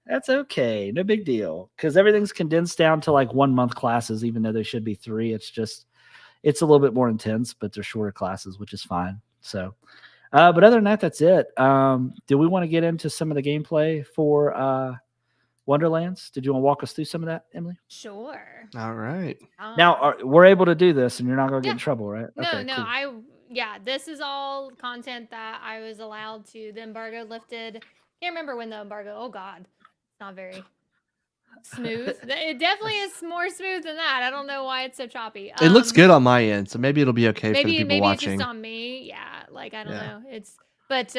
That's okay. No big deal because everything's condensed down to like 1 month classes, even though there should be 3. It's a little bit more intense, but they're shorter classes, which is fine. So, but other than that, that's it. Do we want to get into some of the gameplay for Wonderlands? Did you want to walk us through some of that, Emily? Sure. All right. Now we're able to do this, and you're not going to get in Yeah. trouble, right? No, Cool. this is all content that I was allowed to. The embargo lifted. Can't remember when the embargo. Oh God, it's not very. smooth. It definitely is more smooth than that. I don't know why it's so choppy. It looks good on my end, so maybe it'll be okay for the people Maybe it's just watching. on me. Yeah, like I don't Yeah. know. But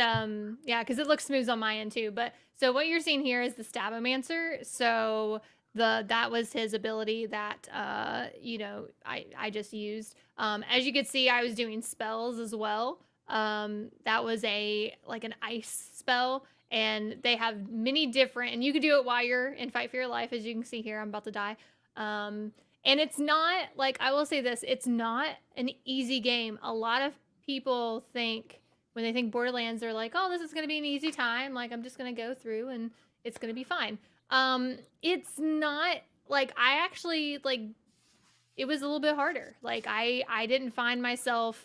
yeah, because it looks smooth on my end too. But so what you're seeing here is the Stabomancer. So that was his ability that I just used. As you can see, I was doing spells as well. That was like an ice spell, and they have many different, and you could do it while you're in Fight for Your Life. As you can see here, I'm about to die. And it's not, like, I will say this, it's not an easy game. A lot of people think, when they think Borderlands, they're like, oh, this is going to be an easy time. Like, I'm just going to go through and it's going to be fine. It's not, like, I actually, like, it was a little bit harder. Like, I didn't find myself,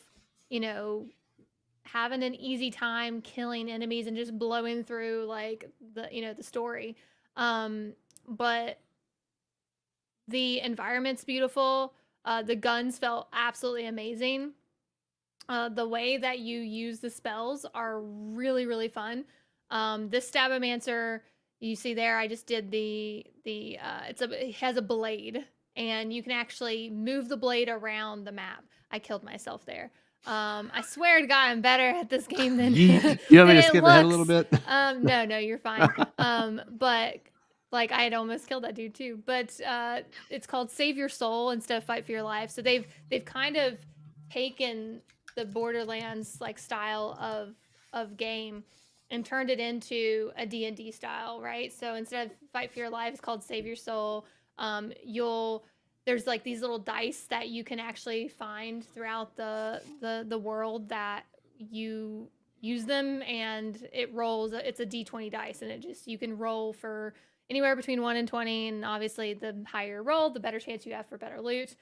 having an easy time killing enemies and just blowing through, like, the story. But the environment's beautiful. The guns felt absolutely amazing. The way that you use the spells are really, really fun. This Stabomancer, you see there, I just did it has a blade, and you can actually move the blade around the map. I killed myself there. I swear to God, I'm better at this game than You want me than to it skip ahead a little looks. bit? No, you're fine. But like I had almost killed that dude too. But it's called Save Your Soul instead of Fight for Your Life. So they've kind of taken the Borderlands like style of game and turned it into a D&D style, right? So instead of Fight for Your Life, it's called Save Your Soul. There's like these little dice that you can actually find throughout the world that you use them, and it rolls. It's a D20 dice, and you can roll for anywhere between 1 and 20, and obviously the higher roll, the better chance you have for better loot.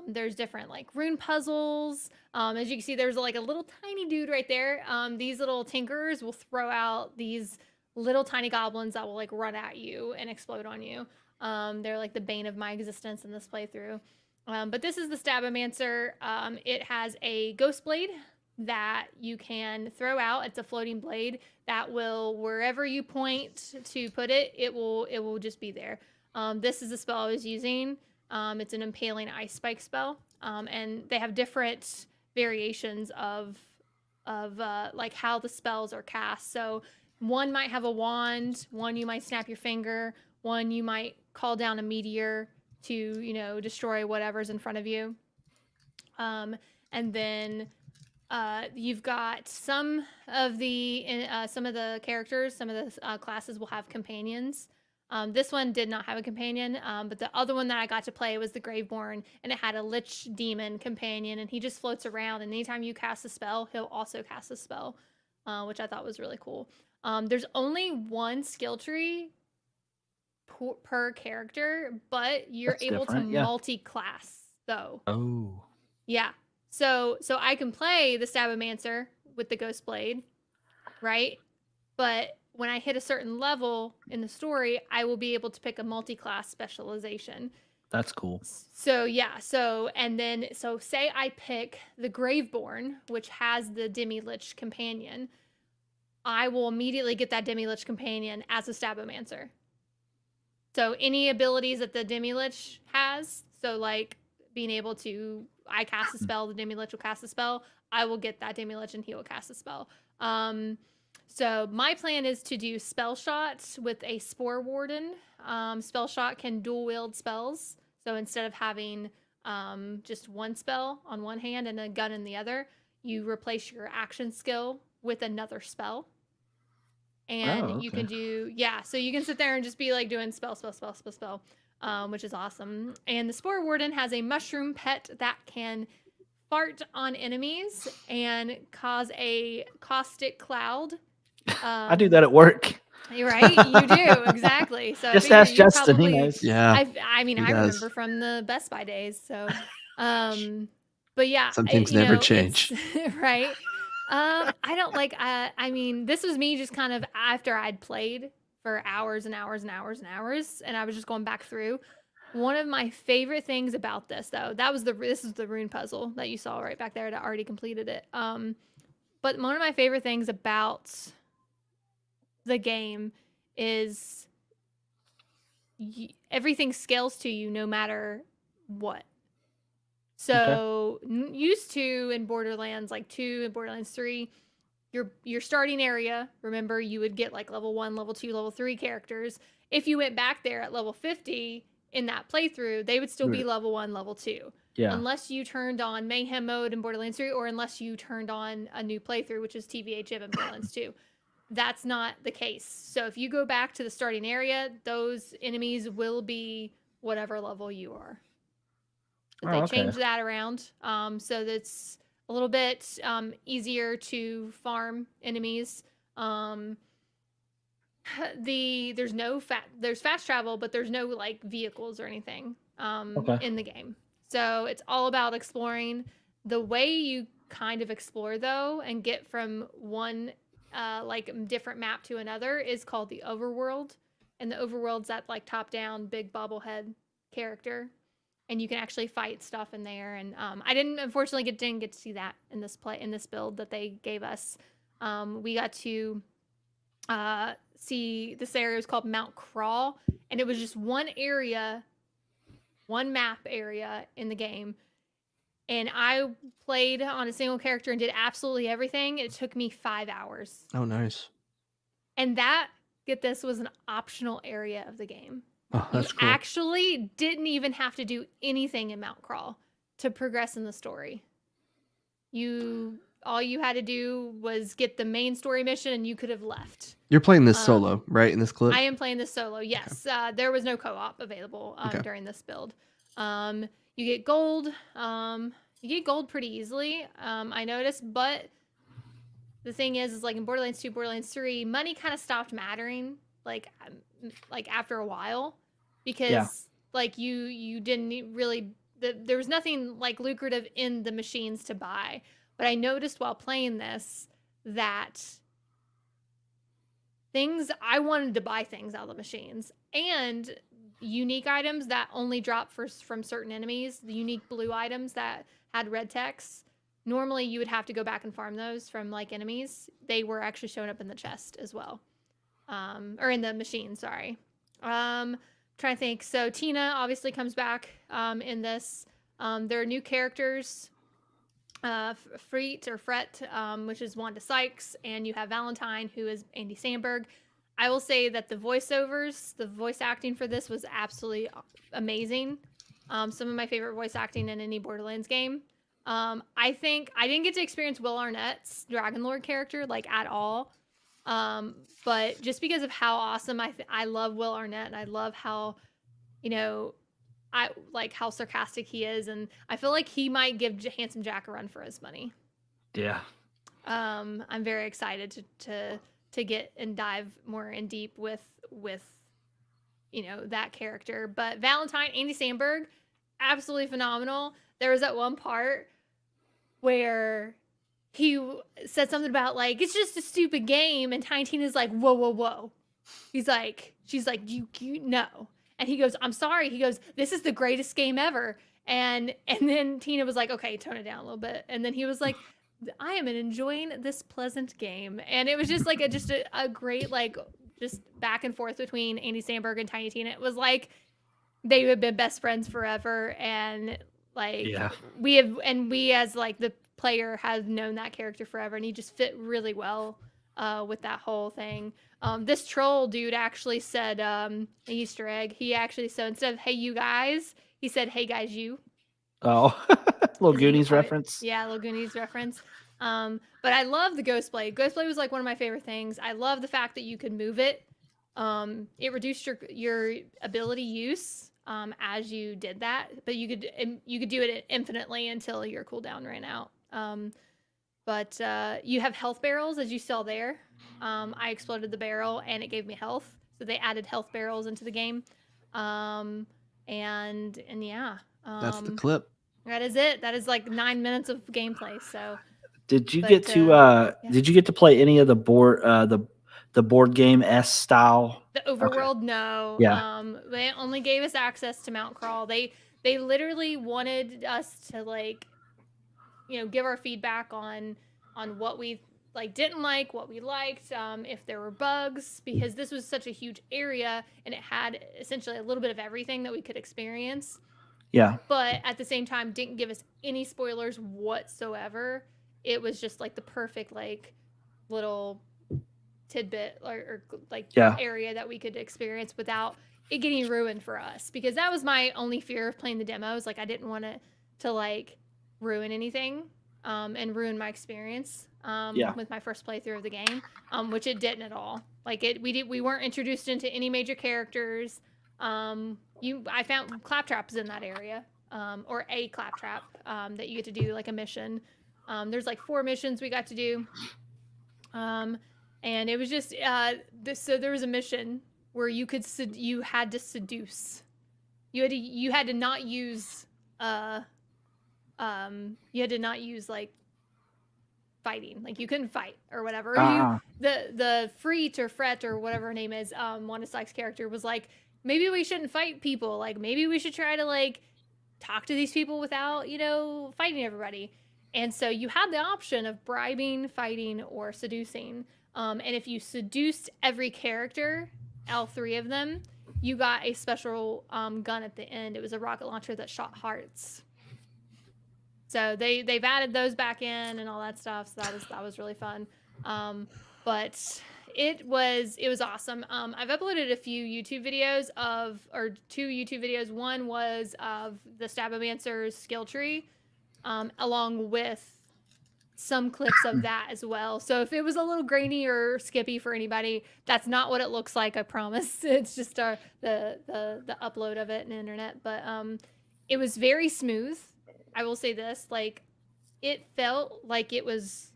There's different like rune puzzles. As you can see, there's like a little tiny dude right there. These little tinkerers will throw out these little tiny goblins that will like run at you and explode on you. They're like the bane of my existence in this playthrough. But this is the Stabomancer. It has a ghost blade that you can throw out. It's a floating blade that will, wherever you point to put it, it will just be there. This is the spell I was using. It's an impaling ice spike spell, and they have different variations of like how the spells are cast. So one might have a wand, one you might snap your finger, one you might call down a meteor to destroy whatever's in front of you. And then you've got some of the characters, some of the classes will have companions. This one did not have a companion, but the other one that I got to play was the Graveborn, and it had a Lich Demon companion, and he just floats around, and anytime you cast a spell, he'll also cast a spell, which I thought was really cool. There's only one skill tree per character, but you're That's able to different, yeah. multi-class, though. Oh. Yeah. So I can play the Stabomancer with the Ghost Blade, right? But when I hit a certain level in the story, I will be able to pick a multi-class specialization. That's cool. So yeah, so say I pick the Graveborn, which has the Demi-Lich companion, I will immediately get that Demi-Lich companion as a Stabomancer. So any abilities that the Demi-Lich has, so like being able to, I cast a spell, the Demi-Lich will cast a spell, I will get that Demi-Lich and he will cast a spell. So my plan is to do Spell Shot with a Spore Warden. Spell Shot can dual wield spells. So instead of having just one spell on one hand and a gun in the other, you replace your action skill with another spell. And you can do, so you can sit there and just be like doing spell, which is awesome. And the Spore Warden has a mushroom pet that can fart on enemies and cause a caustic cloud. I do that at work. Right? You do, exactly. So just ask Justin, he knows. Yeah. I mean, I remember from the Best Buy days. So, but yeah. Some things never change. Right? I don't like, I mean, this was me just kind of after I'd played for hours and hours and hours and hours, and I was just going back through. One of my favorite things about this, though, this is the rune puzzle that you saw right back there that already completed it. But one of my favorite things about the game is everything scales to you no matter what. Okay. So used to in Borderlands like 2 and Borderlands 3, your starting area, remember you would get like level 1, level 2, level 3 characters. If you went back there at level 50 in that playthrough, they would still be Right. level 1, level 2. Yeah. Unless you turned on Mayhem mode in Borderlands 3 or unless you turned on a new playthrough, which is TVHM in Borderlands 2. That's not the case. So if you go back to the starting area, those enemies will be whatever level you are. But Oh, they okay. changed that around, so that's a little bit easier to farm enemies. There's fast travel, but there's no like vehicles or anything Okay. in the game. So it's all about exploring. The way you kind of explore though and get from one like different map to another is called the overworld, and the overworld's that like top down big bobblehead character, and you can actually fight stuff in there. And I unfortunately didn't get to see that in this build that they gave us. We got to see this area was called Mount Crawl, and it was just one map area in the game. And I played on a single character and did absolutely everything. It took me 5 hours. Oh, nice. And that, get this, was an optional area of the game. Oh, You that's cool. actually didn't even have to do anything in Mount Crawl to progress in the story. All you had to do was get the main story mission and you could have left. You're playing this solo, right? In this clip? I am playing this solo, yes. There was no co-op available Okay. during this build. You get gold. You get gold pretty easily, I noticed, but the thing is like in Borderlands 2, Borderlands 3, money kind of stopped mattering like after a while, because like you didn't really there was nothing like lucrative in the machines to buy. But I noticed while playing this that I wanted to buy things out of the machines, and unique items that only drop from certain enemies, the unique blue items that had red text. Normally you would have to go back and farm those from like enemies. They were actually showing up in the chest as well. Or in the machine, sorry. Trying to think. So Tina obviously comes back in this. There are new characters. Fret, which is Wanda Sykes, and you have Valentine, who is Andy Samberg. I will say that the voiceovers, the voice acting for this was absolutely amazing. Some of my favorite voice acting in any Borderlands game. I think I didn't get to experience Will Arnett's Dragonlord character like at all. But just because of how awesome I love Will Arnett, and I love how, I like how sarcastic he is, and I feel like he might give Handsome Jack a run for his money. Yeah. I'm very excited to get and dive more in deep with that character. But Valentine, Andy Samberg, absolutely phenomenal. There was that one part where he said something about like it's just a stupid game, and Tiny Tina's like, whoa. She's like, you know. And he goes, I'm sorry. He goes, this is the greatest game ever. And then Tina was like, okay, tone it down a little bit. And then he was like, I am enjoying this pleasant game. And it was just like a great like just back and forth between Andy Samberg and Tiny Tina. It was like they have been best friends forever. And like we as like the player have known that character forever. And he just fit really well with that whole thing. This troll dude actually said an Easter egg. He actually, so instead of hey you guys, he said hey guys you. Oh, little Goonies reference. Yeah, little Goonies reference. But I love the Ghost Blade. Ghost Blade was like one of my favorite things. I love the fact that you could move it. It reduced your ability use as you did that, but you could do it infinitely until your cooldown ran out. But you have health barrels, as you saw there. I exploded the barrel and it gave me health. So they added health barrels into the game. And yeah. That's the clip. That is it. That is like 9 minutes of gameplay. So did you get to play any of the board game S style? The overworld, okay. No. Yeah. They only gave us access to Mount Crawl. They literally wanted us to like give our feedback on what we like didn't like, what we liked, if there were bugs, because this was such a huge area and it had essentially a little bit of everything that we could experience. Yeah. But at the same time, didn't give us any spoilers whatsoever. It was just like the perfect like little tidbit or like Yeah. area that we could experience without it getting ruined for us, because that was my only fear of playing the demos. Like I didn't want it to like ruin anything and ruin my experience Yeah. with my first playthrough of the game, which it didn't at all. Like we weren't introduced into any major characters. I found claptraps in that area, or a claptrap that you get to do like a mission. There's like 4 missions we got to do. And it was just so there was a mission where you had to seduce. You had to not use like fighting. Like you couldn't fight or whatever. The Freet or Fret or whatever her name is, Wanda Sykes' character was like, maybe we shouldn't fight people. Like maybe we should try to like talk to these people without, fighting everybody. And so you had the option of bribing, fighting, or seducing. And if you seduced every character, all 3 of them, you got a special gun at the end. It was a rocket launcher that shot hearts. So they've added those back in and all that stuff. So that was really fun. But it was awesome. I've uploaded a few YouTube videos 2 YouTube videos. One was of the Stabomancer's skill tree, along with some clips of that as well. So if it was a little grainy or skippy for anybody, that's not what it looks like, I promise. It's just the upload of it on the internet. But it was very smooth. I will say this, like it felt like it was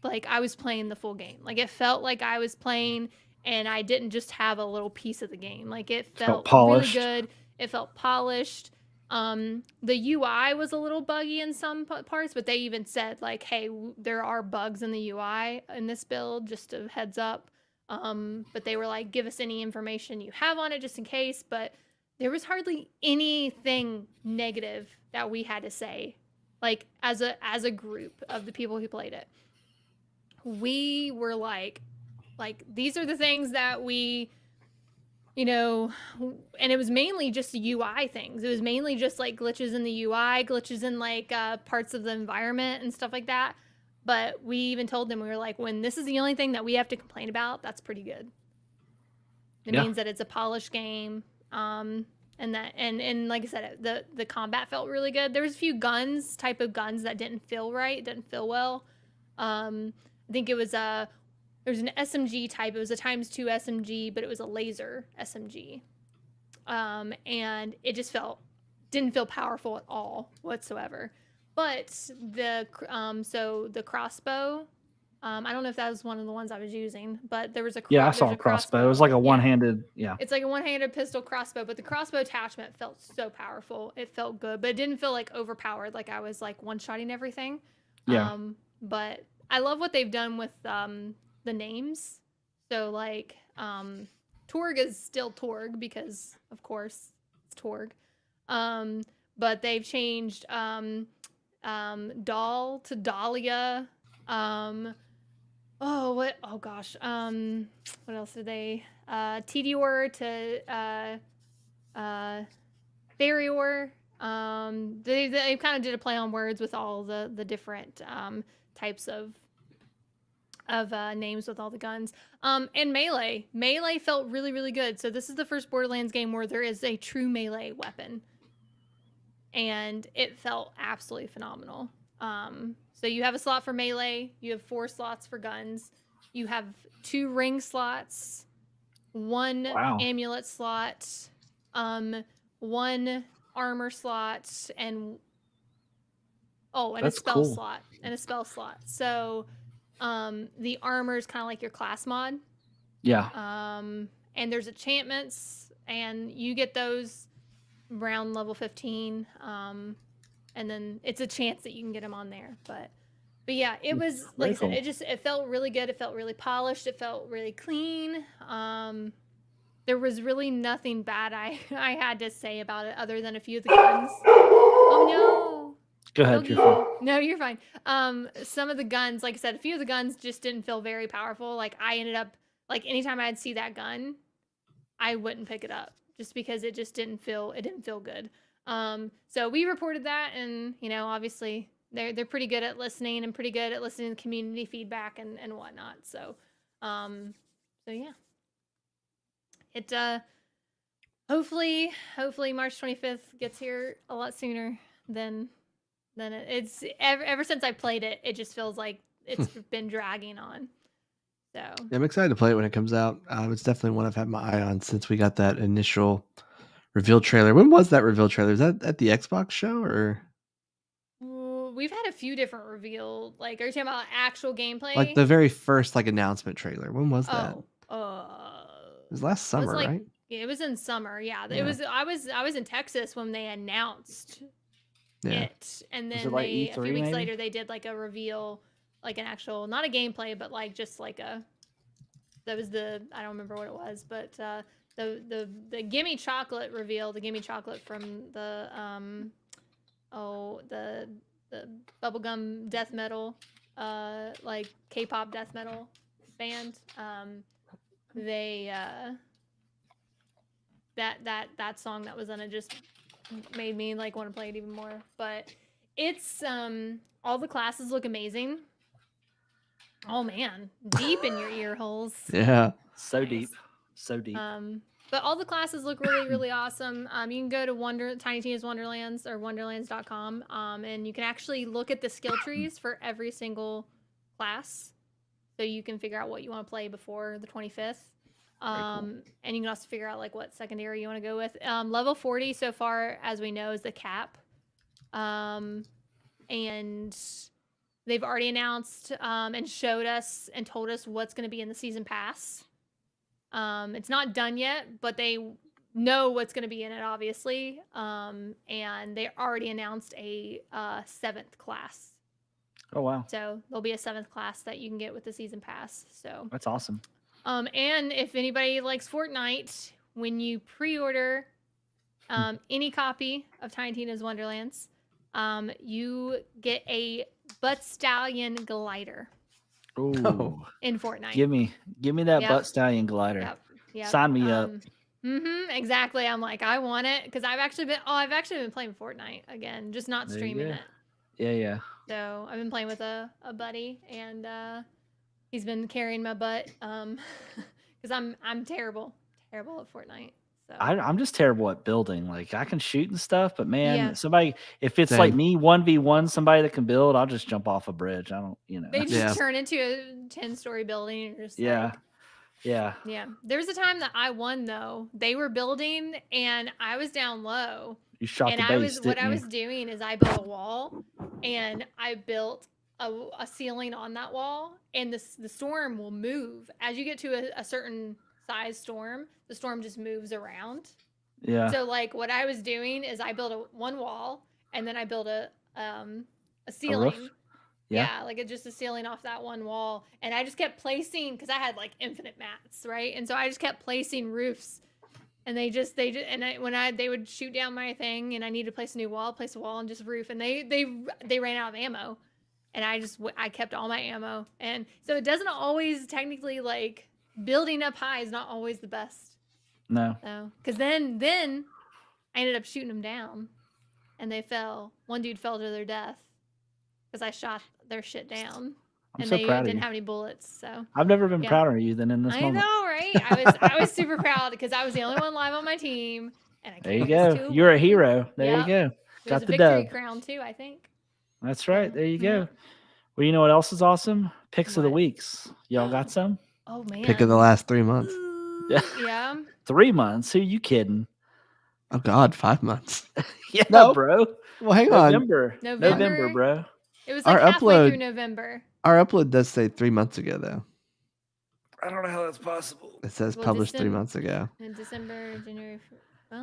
like I was playing the full game. Like it felt like I was playing and I didn't just have a little piece of the game. Like it felt polished. really good. It felt polished. The UI was a little buggy in some parts, but they even said like, hey, there are bugs in the UI in this build, just a heads up. But they were like, give us any information you have on it just in case. But there was hardly anything negative that we had to say, like as a group of the people who played it. We were like these are the things that we, and it was mainly just UI things. It was mainly just like glitches in the UI, glitches in like parts of the environment and stuff like that. But we even told them, we were like, when this is the only thing that we have to complain about, that's pretty good. It means that it's a polished game. And like I said, the combat felt really good. There was a few type of guns that didn't feel right, didn't feel well. I think it was there was an SMG type. It was a ×2 SMG, but it was a laser SMG. And it just didn't feel powerful at all whatsoever. But the crossbow, I don't know if that was one of the ones I was using, but there was a I saw a crossbow. It was like a one-handed, It's like a one-handed pistol crossbow, but the crossbow attachment felt so powerful. It felt good, but it didn't feel like overpowered, like I was like one-shotting everything. Yeah. But I love what they've done with the names. So like Torg is still Torg because of course it's Torg. But they've changed Doll to Dahlia. What else did they? Tedior to Therior. They kind of did a play on words with all the different types of names with all the guns. And melee felt really, really good. So this is the first Borderlands game where there is a true melee weapon, and it felt absolutely phenomenal. So you have a slot for melee, you have 4 slots for guns, you have 2 ring slots, 1 amulet slot, 1 armor slot, and a spell slot. And a spell slot. So the armor is kind of like your class mod. Yeah. And there's enchantments, and you get those around level 15. And then it's a chance that you can get them on there. But yeah, it was like I said, it felt really good. It felt really polished. It felt really clean. There was really nothing bad I had to say about it other than a few of the guns. Oh Go ahead. You're fine. No, you're fine. Some of the guns, like I said, a few of the guns just didn't feel very powerful. Like I ended up like anytime I'd see that gun, I wouldn't pick it up just because it just didn't feel good. So we reported that, and obviously they're pretty good at listening and pretty good at listening to community feedback and whatnot. So yeah, it hopefully March 25th gets here a lot sooner than it's ever since I played it. It just feels like it's been dragging on. So I'm excited to play it when it comes out. It's definitely one I've had my eye on since we got that initial reveal trailer. When was that reveal trailer? Was that at the Xbox show or we've had a few different reveal. Like, are you talking about actual gameplay? like the very first like announcement trailer? When was that? It was last summer, like, right? Yeah, it was in summer. Yeah, Yeah. it was. I was in Texas when they announced it, and then like a E3 few weeks maybe? later they did like a reveal, like an actual, not a gameplay, but like just like a. That was I don't remember what it was, but the Gimme Chocolate reveal, the Gimme Chocolate from the the bubblegum death metal, like K-pop death metal band. They that song that was on it just made me like want to play it even more. But it's all the classes look amazing. Oh man, deep in your ear holes. Yeah. So Nice. deep. So deep. But all the classes look really awesome. You can go to Tiny Tina's Wonderlands or wonderlands.com, and you can actually look at the skill trees for every single class, so you can figure out what you want to play before the 25th. cool. And you can also figure out like what secondary you want to go with. Level 40 so far, as we know, is the cap. And they've already announced and showed us and told us what's going to be in the season pass. It's not done yet, but they know what's going to be in it, obviously. And they already announced a 7th class. Oh wow, So there'll be a 7th class that you can get with the season pass. So that's awesome. and if anybody likes Fortnite, when you pre-order any copy of Tiny Tina's Wonderlands, you get a Butt Stallion glider Ooh, in Fortnite. give me that Yep. Butt Stallion glider. Yep. Sign me up. Exactly. I'm like, I want it because I've actually been playing Fortnite again, just not There you streaming go. it. Yeah. So I've been playing with a buddy, and he's been carrying my butt because I'm terrible at Fortnite. So I'm just terrible at building. Like I can shoot and stuff, but man, Yeah. somebody if it's like Same. me 1v1, somebody that can build, I'll just jump off a bridge. I don't, they just Yeah. turn into a 10-story building. And you're just Yeah. like, Yeah. yeah. There was a time that I won though. They were building and I was down low. You shot And the base, what didn't I you? was doing is I built a wall, and I built a ceiling on that wall, and the storm will move as you get to a certain size storm. The storm just moves around. Yeah. So like what I was doing is I built one wall, and then I built a ceiling. Yeah. Like just a ceiling off that one wall, and I just kept placing because I had like infinite mats, right? And so I just kept placing roofs. And they would shoot down my thing, and I needed to place a new wall, place a wall, and just roof. And they ran out of ammo, and I kept all my ammo, and so it doesn't always technically like building up high is not always the best. No. So because then I ended up shooting them down, and they fell. One dude fell to their death because I shot their shit down. I'm And so they proud of didn't you. have any bullets, so I've never been Yeah. prouder of you than in this I moment. know, right? I was super proud because I was the only one live on my team, and I There you carried us go. to You're a win. hero. There Yep. you go. It Got was a the victory dub. crown too, I think. That's right. Yeah. There you Yeah. go. Well, you know what else is awesome? Picks of the What? weeks. Y'all got some? Oh man. Pick of the last 3 months. Yeah. Yeah. 3 months. Who you kidding? Oh God, 5 months. Yeah, No. bro. Well, hang on. November, bro. It was Our like halfway upload- through November. Our upload does say 3 months ago, though. I don't know how that's possible. It says Well, published 3 Decem- months ago. In December, January. Well,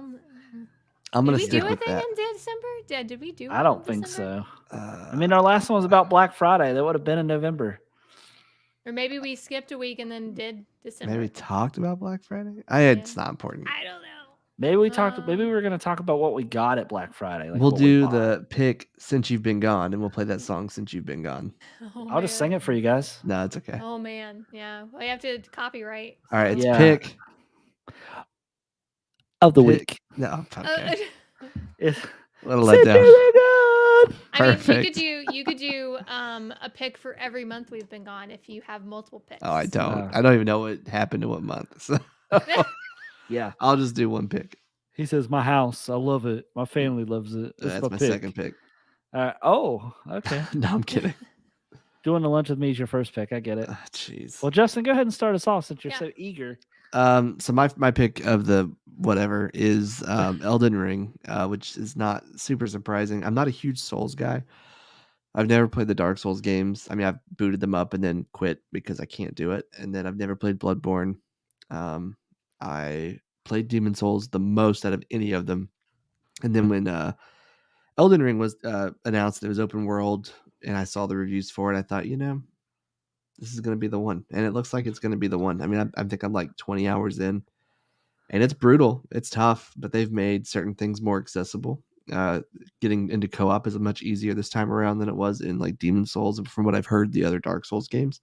I'm did gonna we stick do a with thing that. in December? Did we do? I one don't in think December? so. Uh, I mean, our last one was about Black Friday. That would have been in November. Or maybe we skipped a week and then did December. maybe talked about Black Friday. It's not important. I don't know. Maybe we were going to talk about what we got at Black Friday. Like We'll what we do bought. the pick Since You've Been Gone, and we'll play that song Since You've Been Gone. Oh, I'll just sing it for you guys. No, it's okay. Oh man, yeah. Well, you have to copyright. All right, it's Yeah. pick. Of the Pick- week. No, okay. It's What a letdown. I mean, Perfect. you could do a pick for every month we've been gone if you have multiple picks. Oh, I don't. Oh. I don't even know what happened in what month. So Yeah. I'll just do one pick. He says, "My house, I love it. My family loves it. It's That's my second pick. Oh, okay. No, I'm kidding. Doing the lunch with me is your first pick. I get it. Jeez. Well, Justin, go ahead and start us off since you're Yeah. so eager. So my pick of the whatever is Elden Ring, which is not super surprising. I'm not a huge Souls guy. I've never played the Dark Souls games. I mean, I've booted them up and then quit because I can't do it. And then I've never played Bloodborne. I played Demon Souls the most out of any of them. And then when Elden Ring was announced, it was open world, and I saw the reviews for it. I thought, this is going to be the one, and it looks like it's going to be the one. I mean, I think I'm like 20 hours in, and it's brutal. It's tough, but they've made certain things more accessible. Getting into co-op is much easier this time around than it was in like Demon Souls, from what I've heard the other Dark Souls games.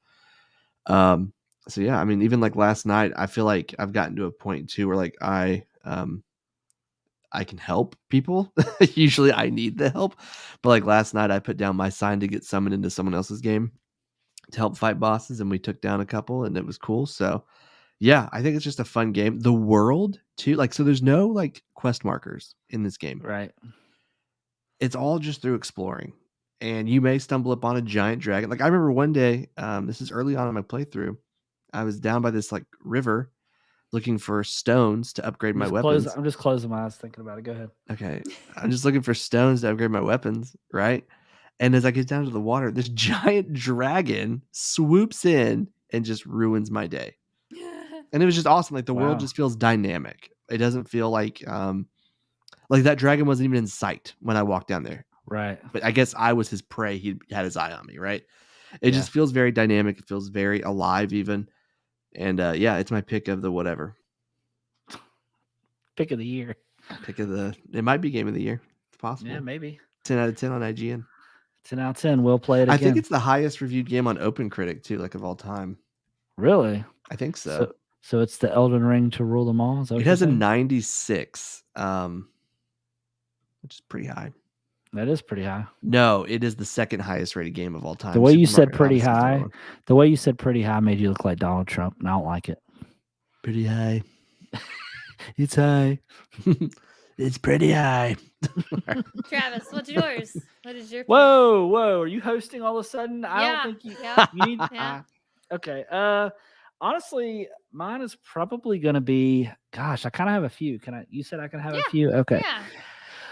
So yeah, I mean, even like last night, I feel like I've gotten to a point too where like I can help people. Usually I need the help, but like last night I put down my sign to get summoned into someone else's game to help fight bosses, and we took down a couple, and it was cool. So yeah, I think it's just a fun game. The world too, like, so there's no like quest markers in this game. Right. It's all just through exploring, and you may stumble upon a giant dragon. Like I remember one day, this is early on in my playthrough, I was down by this like river looking for stones to upgrade my weapons. I'm just closing my eyes thinking about it. Go ahead. Okay. I'm just looking for stones to upgrade my weapons, right? And as I get down to the water, this giant dragon swoops in and just ruins my day. And it was just awesome. Like the world Wow. just feels dynamic. It doesn't feel like that dragon wasn't even in sight when I walked down there. Right. But I guess I was his prey. He had his eye on me, right? It just feels very dynamic. It feels very alive even. And yeah, it's my pick of the whatever. Pick of the year. It might be game of the year. It's possible. Yeah, maybe. 10 out of 10 on IGN. 10 out of 10. We'll play it again. I think it's the highest reviewed game on OpenCritic too, like of all time. Really? I think so. So it's the Elden Ring to rule them all? Is that what It has a you're saying? 96, which is pretty high. That is pretty high. No, it is the second highest rated game of all time. The way you said Super pretty Mario Odyssey is high, number one. the way you said pretty high made you look like Donald Trump, and I don't like it. Pretty high. It's high. It's pretty high. Travis, what's yours? What is your pick? Whoa. Are you hosting all of a sudden? I Yeah, don't think you yeah. you need Yeah. Okay. Honestly, mine is probably gonna be, gosh, I kind of have a few. You said I can have a Yeah, few? Okay. Yeah.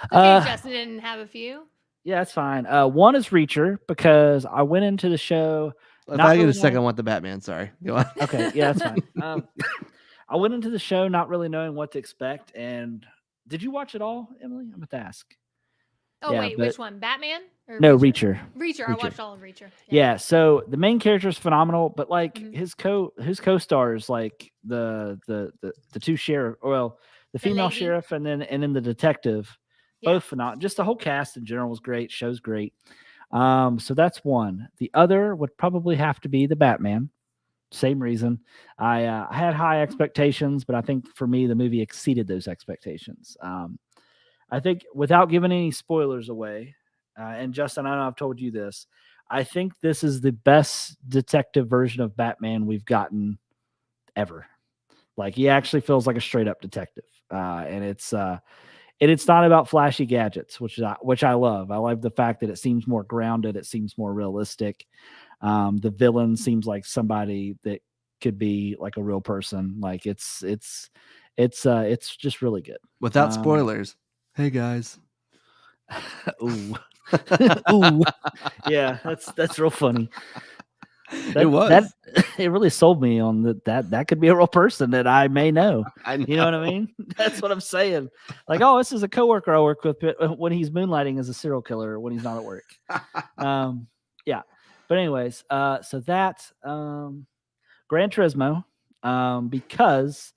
Okay, Uh, Justin didn't have a few. yeah, that's fine. One is Reacher because I went into the show. If Not I get really a second, I knowing- want the Batman. Sorry. Go on. Okay, yeah, that's fine. I went into the show not really knowing what to expect. And did you watch it all, Emily? I'm going to ask. Oh Yeah, wait, but- which one? Batman or No, Reacher. Reacher. I Reacher. watched all of Reacher. Yeah, so the main character is phenomenal, but like Mhm. his co-stars, like the two sheriff, well, the female lady. sheriff and then the detective, Yeah. both phenomenal. Just the whole cast in general was great. Show's great. So that's one. The other would probably have to be the Batman. Same reason. I had high expectations, but I think for me the movie exceeded those expectations. I think without giving any spoilers away, and Justin, I know I've told you this, I think this is the best detective version of Batman we've gotten ever. Like he actually feels like a straight up detective, and it's not about flashy gadgets, which I love. I love the fact that it seems more grounded. It seems more realistic. The villain seems like somebody that could be like a real person. Like it's just really good. Without spoilers. Hey guys. Ooh. Ooh. Yeah, that's real funny. It was. It really sold me on that could be a real person that I may know. I You know what I mean? That's what I'm saying. Like, oh, this is a coworker I work with, but when he's moonlighting as a serial killer when he's not at work. Yeah. But anyways, so that Gran Turismo, because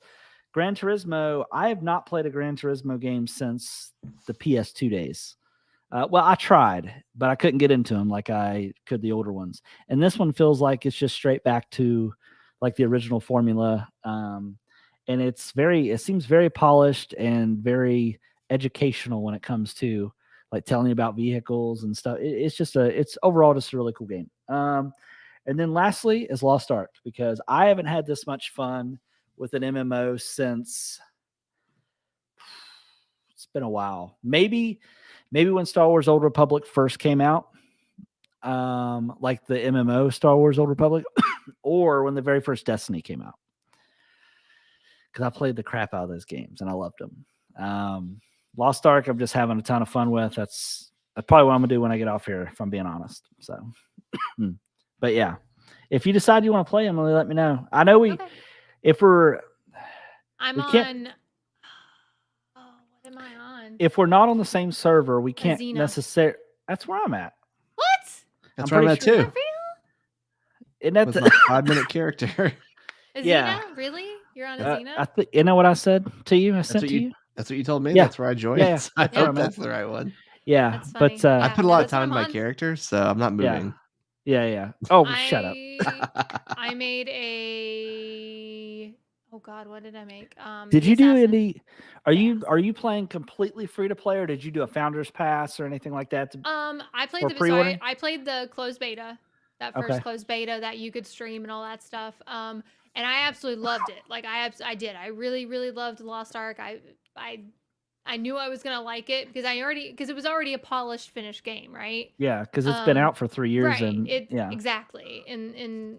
Gran Turismo, I have not played a Gran Turismo game since the PS2 days. Well, I tried, but I couldn't get into them like I could the older ones. And this one feels like it's just straight back to like the original formula. And it seems very polished and very educational when it comes to like telling you about vehicles and stuff. It's overall just a really cool game. And then lastly is Lost Ark, because I haven't had this much fun with an MMO since it's been a while. Maybe when Star Wars Old Republic first came out, like the MMO Star Wars Old Republic, or when the very first Destiny came out. Because I played the crap out of those games and I loved them. Lost Ark, I'm just having a ton of fun with. That's probably what I'm gonna do when I get off here, if I'm being honest. So, but yeah, if you decide you want to play them, let me know. I know Okay. if we're I'm we can't- on. Oh, what am I on? if we're not on the same server, we can't Xena. necessarily. That's where I'm at. What? That's I'm where I'm pretty at Is too. that real? Isn't that With the, my 5-minute character. Is Yeah. Xena? Really? You're on a uh, Xena? you know what I said to you? I That's sent what to you. That's what you told me. Yeah. That's where I joined. Yeah, So I that's where hope I'm at. that's the right one. Yeah, That's but funny. I Yeah, put a no, lot of that's what time in I'm my on. character, so I'm not Yeah. moving. yeah. Oh, shut up. I made a. Oh God, what did I make? Did the you do assassin. any? Are you playing completely free to play, or did you do a founder's pass or anything like that? I played for the pre-ordering? I played the closed beta, that first Okay. closed beta that you could stream and all that stuff. And I absolutely loved it. Like I did. I really really loved Lost Ark. I knew I was gonna like it because it was already a polished finished game, right? Yeah, because it's been out for 3 years, Right. and It yeah, exactly in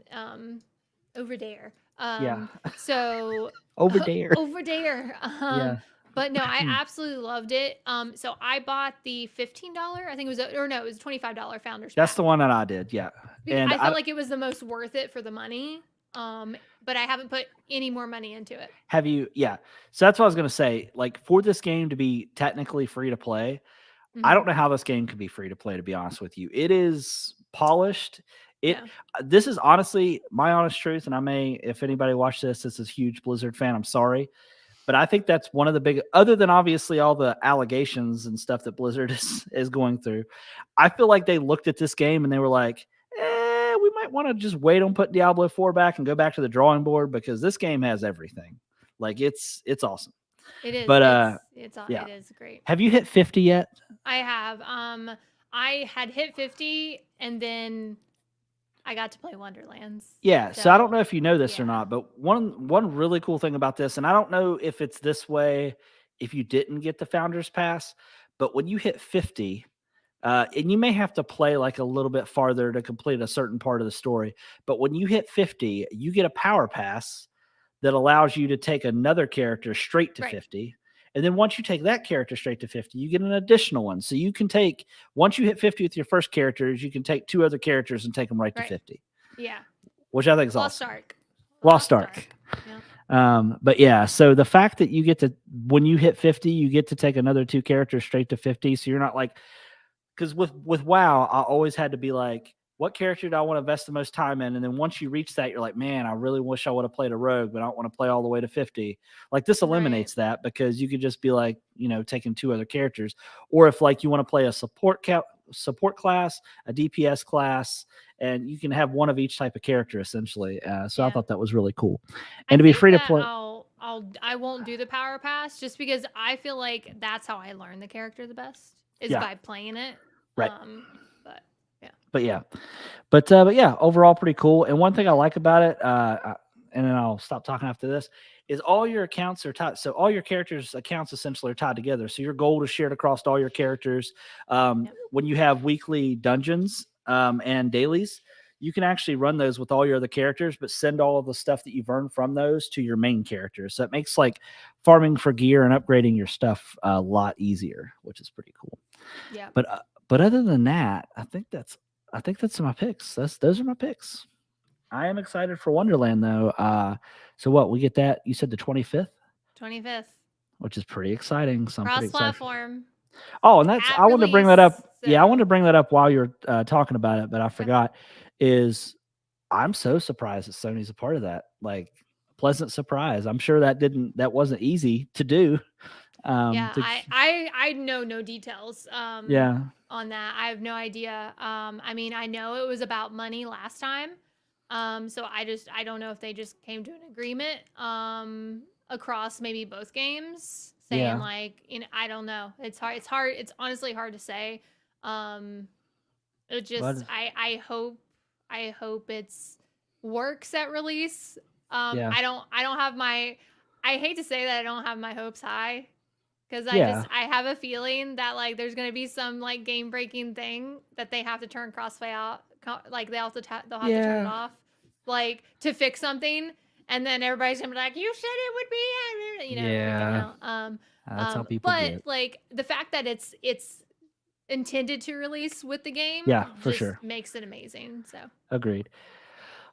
over there. Yeah. So over there. over there. Yeah. But no, I absolutely loved it. So I bought the $15. I think it was it was a $25 founders. That's pack. the one that I did. Yeah, and I felt like it was the most worth it for the money. But I haven't put any more money into it. have you? Yeah, so that's what I was gonna say. Like for this game to be technically free to play, I Mhm. don't know how this game could be free to play. To be honest with you, it is polished. Yeah. This is honestly my honest truth, and I may, if anybody watched this is a huge Blizzard fan, I'm sorry, but I think that's one of the big, other than obviously all the allegations and stuff that Blizzard is going through. I feel like they looked at this game and they were like, we might want to just wait on putting Diablo 4 back and go back to the drawing board, because this game has everything. Like it's awesome. It is. But, It is great. Have you hit 50 yet? I have. I had hit 50 and then I got to play Wonderlands. Yeah, so I don't know So, if you know this or yeah. not, but one really cool thing about this, and I don't know if it's this way if you didn't get the Founders Pass, but when you hit 50, and you may have to play like a little bit farther to complete a certain part of the story, but when you hit 50, you get a Power Pass that allows you to take another character straight to Right. 50. And then once you take that character straight to 50, you get an additional one. So you can take, once you hit 50 with your first characters, you can take 2 other characters and take them right to Right. 50, Yeah. which I think is Lost awesome. Ark. Lost Ark. Yeah. But yeah, so the fact that you get to, when you hit 50, you get to take another 2 characters straight to 50. So you're not like, because with WoW, I always had to be like, what character do I want to invest the most time in? And then once you reach that, you're like, man, I really wish I would have played a rogue, but I don't want to play all the way to 50. Like this eliminates that, because you could just be like, taking 2 other characters. Or if like you want to play a support class, a DPS class, and you can have one of each type of character essentially. So I Yeah. thought that was really cool. I And to be think free to that play. I won't do the Power Pass just because I feel like that's how I learn the character the best is Yeah. by playing it. Right. But But yeah, overall pretty cool. And one thing I like about it, and then I'll stop talking after this, is all your accounts are tied. So all your characters' accounts essentially are tied together. So your gold is shared across all your characters. When you have weekly dungeons and dailies, you can actually run those with all your other characters, but send all of the stuff that you've earned from those to your main characters. So it makes like farming for gear and upgrading your stuff a lot easier, which is pretty cool. yeah. But other than that, I think that's my picks. Those are my picks. I am excited for Wonderland though. So what, we get that? You said the 25th, 25th. which is pretty exciting. So I'm pretty excited. Cross-platform. Oh, and that's, At I wanted to bring that up. release, Yeah, I wanted to so- bring that up while you're talking about it, but I forgot. I'm so surprised that Sony's a part of that. Like pleasant surprise. I'm sure that wasn't easy to do. Yeah, to- I know no details yeah, on that. I have no idea. I mean, I know it was about money last time. So I don't know if they just came to an agreement across maybe both games, saying Yeah. like, I don't know. It's hard. It's honestly hard to say. It just But- I hope it's works at release. Yeah. I don't have my I hate to say that I don't have my hopes high, because Yeah. I have a feeling that like there's gonna be some like game breaking thing that they have to turn Crossplay out, like they'll have to turn it Yeah. off, like to fix something, and then everybody's gonna be like, you said it would be, freaking Yeah. out. That's how people but get. like the fact that it's intended to release with the game, Yeah, for just sure. makes it amazing. So Agreed.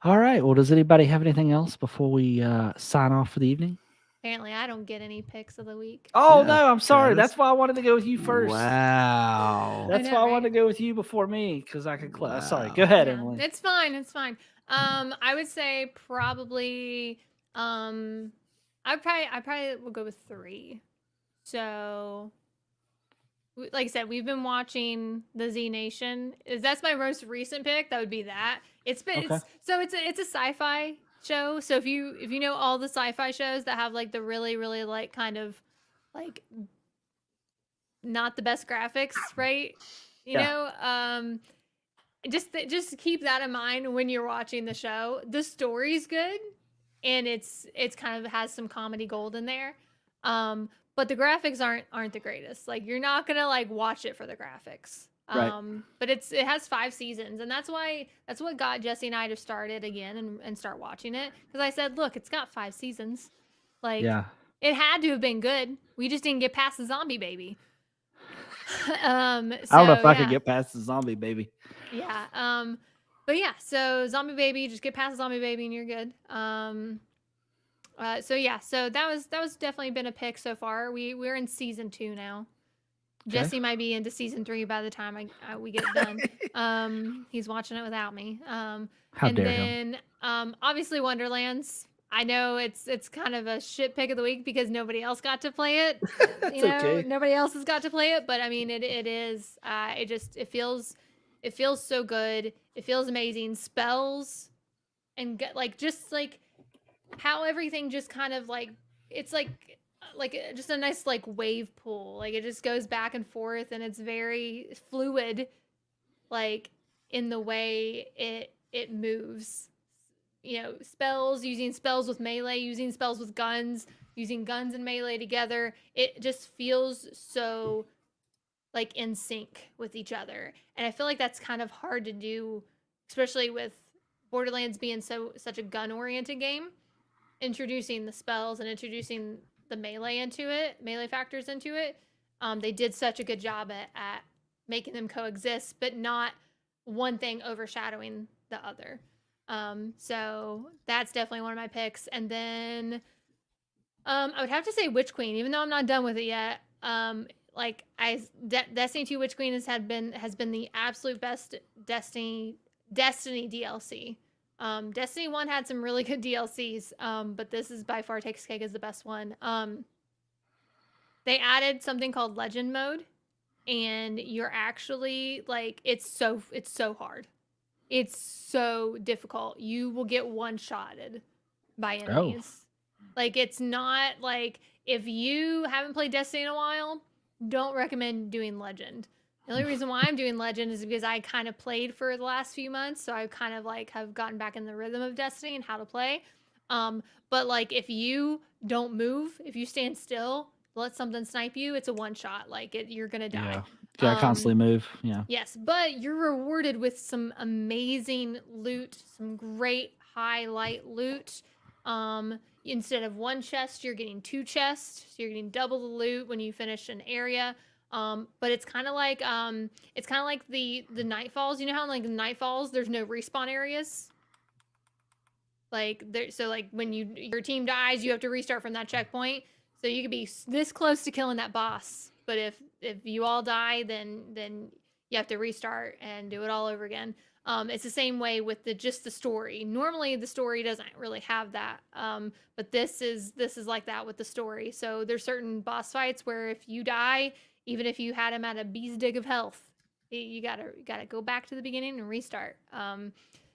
All right. Well, does anybody have anything else before we sign off for the evening? apparently I don't get any picks of the week. Oh Yeah, no, I'm sorry. Travis. That's why I wanted to go with you first. Wow. That's know, why I right? wanted to go with you before me, because I could. Sorry. Wow. Go ahead, Yeah, Emily. it's fine. It's fine. I would say probably I probably will go with 3. So like I said, we've been watching the Z Nation. That's my most recent pick. That would be that. It's been Okay. it's a sci-fi show. So if you know all the sci-fi shows that have like the really really like kind of like not the best graphics, right? You Yeah. know, just keep that in mind when you're watching the show. The story's good, and it's kind of has some comedy gold in there. But the graphics aren't the greatest. Like you're not gonna like watch it for the graphics. Right. But it has 5 seasons, and that's what got Jesse and I to start it again and start watching it, because I said, look, it's got 5 seasons. Like Yeah. it had to have been good. We just didn't get past the zombie baby. I don't know if I could yeah. get past the zombie baby. Yeah. But yeah, so zombie baby, just get past zombie baby and you're good. So yeah, so that was definitely been a pick so far. We're in season 2 now. Okay. Jesse might be into season 3 by the time we get it done. He's watching it without me. How and dare him? then obviously Wonderlands. I know it's kind of a shit pick of the week because nobody else got to play it. That's okay. Nobody else has got to play it, but I mean it is it feels so good. It feels amazing. Spells and just like how everything just kind of like it's like just a nice like wave pool. Like it just goes back and forth, and it's very fluid, like in the way it moves. Using spells with melee, using spells with guns, using guns and melee together. It just feels so like in sync with each other. And I feel like that's kind of hard to do, especially with Borderlands being such a gun-oriented game. Introducing the spells and introducing the melee factors into it. They did such a good job at making them coexist, but not one thing overshadowing the other. So that's definitely one of my picks. And then I would have to say Witch Queen, even though I'm not done with it yet. Destiny 2 Witch Queen has been the absolute best Destiny DLC. Destiny 1 had some really good DLCs, but this is by far takes cake as the best one. They added something called Legend Mode, and you're actually like it's so hard. It's so difficult. You will get one-shotted by enemies. Like it's not like if you haven't played Destiny in a while, don't recommend doing Legend. The only reason why I'm doing Legend is because I kind of played for the last few months, so I kind of like have gotten back in the rhythm of Destiny and how to play. But like if you don't move, if you stand still, let something snipe you, it's a one shot. Like you're gonna die. Yeah. Gotta constantly move. Yeah. Yes, but you're rewarded with some amazing loot, some great highlight loot. Instead of one chest, you're getting 2 chests. So you're getting double the loot when you finish an area. But it's kind of like the Nightfalls. You know how like the Nightfalls, there's no respawn areas. Like so like when your team dies, you have to restart from that checkpoint. So you could be this close to killing that boss, but if you all die, then you have to restart and do it all over again. It's the same way with just the story. Normally, the story doesn't really have that, but this is like that with the story. So there's certain boss fights where if you die, even if you had him at a bee's dig of health, you gotta go back to the beginning and restart.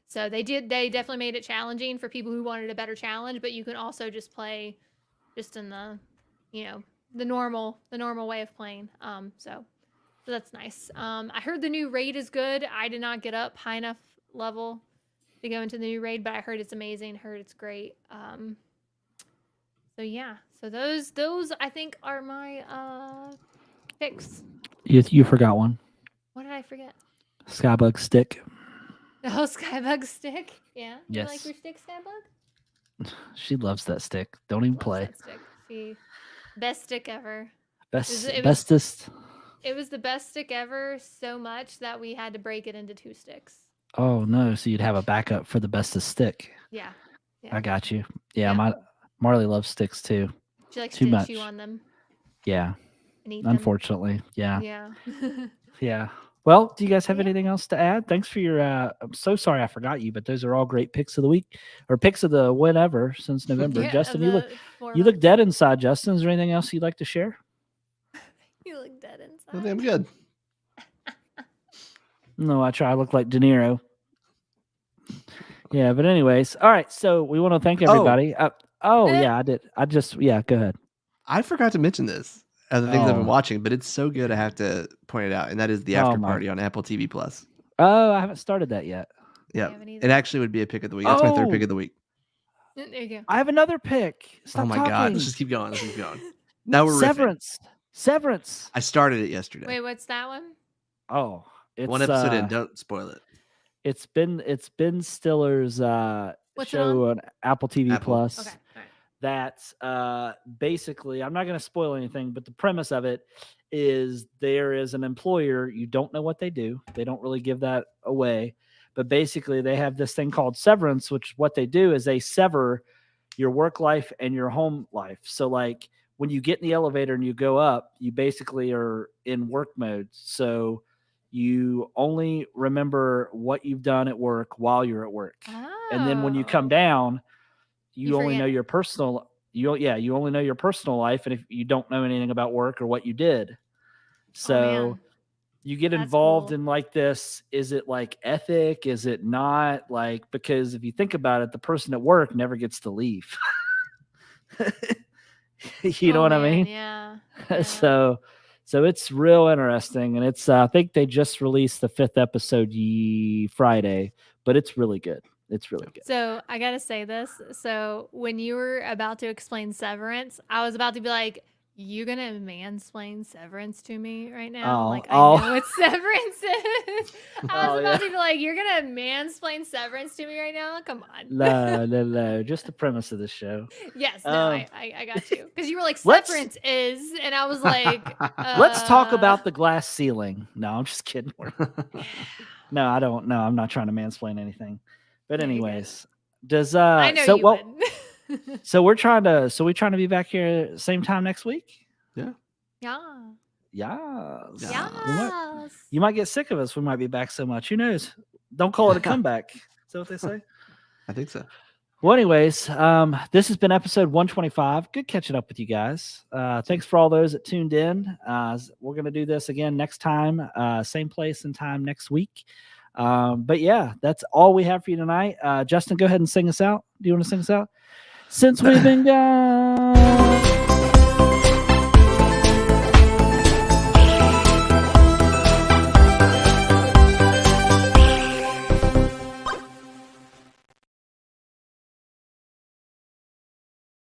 So they definitely made it challenging for people who wanted a better challenge, but you can also just play just in the, the normal way of playing. So that's nice. I heard the new raid is good. I did not get up high enough level to go into the new raid, but I heard it's amazing. Heard it's great. So yeah. So those I think are my picks. You forgot one. What did I forget? Skybug stick. Oh, Skybug stick. Yeah. You Yes. like your stick, Skybug? She loves that stick. Don't even Loves play. that stick. She best stick ever. Best, it was- bestest. It was the best stick ever, so much that we had to break it into 2 sticks. Oh no! So you'd have a backup for the bestest stick. Yeah. I got you. Yeah, Yeah. Marley loves sticks too. She likes Too to much. chew on them Yeah, and eat them. unfortunately. Yeah, Yeah. yeah. Well, do you guys have Yeah. anything else to add? Thanks for your. I'm so sorry I forgot you, but those are all great picks of the week or picks of the whenever since November. Yeah, Justin, of you look the 4 you look months. dead inside. Justin, is there anything else you'd like to share? You look dead I inside. think I'm good. No, I try. I look like De Niro. Yeah, but anyways, all right. So we want to thank everybody. Yeah, I did. Go ahead. I forgot to mention this other things I've been Oh. watching, but it's so good I have to point it out, and that is the Oh, After my- Party on Apple TV Plus. Oh, I haven't started that yet. Yeah, haven't it either. actually would be a pick of the week. That's my third pick Oh. of the week. There you go. I have another pick. Stop Oh my talking. god, let's just keep going. Let's keep going. Now we're riffing. Severance. I started it yesterday. Wait, what's that one? Oh, it's One episode in. Don't spoil it. It's Ben Stiller's What's it show on Apple TV Apple. Plus. Okay. All right. That's basically, I'm not going to spoil anything, but the premise of it is there is an employer. You don't know what they do. They don't really give that away. But basically, they have this thing called severance, which what they do is they sever your work life and your home life. So, like when you get in the elevator and you go up, you basically are in work mode. So you only remember what you've done at work while you're at work. And then when you come Oh. down, you You only know forget. your personal you only know your personal life, and if you don't know anything about work or what you did. So Oh, man. you get That's involved cool. in like this. Is it like ethic? Is it not? Like, because if you think about it, the person at work never gets to leave. You know Oh, what I man, mean? Yeah. So it's real interesting, and it's I think they just released the 5th episode Friday, but it's really good. It's really good. So I gotta say this. So when you were about to explain Severance, I was about to be like, "You gonna mansplain Severance to me right now?" Oh, Like oh. I know what Severance is. I was Oh, about yeah. to be like, "You're gonna mansplain Severance to me right now?" Come on. No. Just the premise of the show. Yes, no, Um, I got you because you were like let's- Severance is, and I was like, Let's talk uh, about the glass ceiling. No, I'm just kidding. No, I don't. No, I'm not trying to mansplain anything. But Yeah, you're good. anyways, does I know so you well. would. So we're trying to be back here same time next week. yeah. Yes. Yeah. Yes. You might get sick of us. We might be back so much. Who knows? Don't call it a comeback. Is that what they say? I think so. Well, anyways, this has been episode 125. Good catching up with you guys. Thanks for all those that tuned in. We're going to do this again next time, same place and time next week. But yeah, that's all we have for you tonight. Justin, go ahead and sing us out. Do you want to sing us out? Since we've been gone.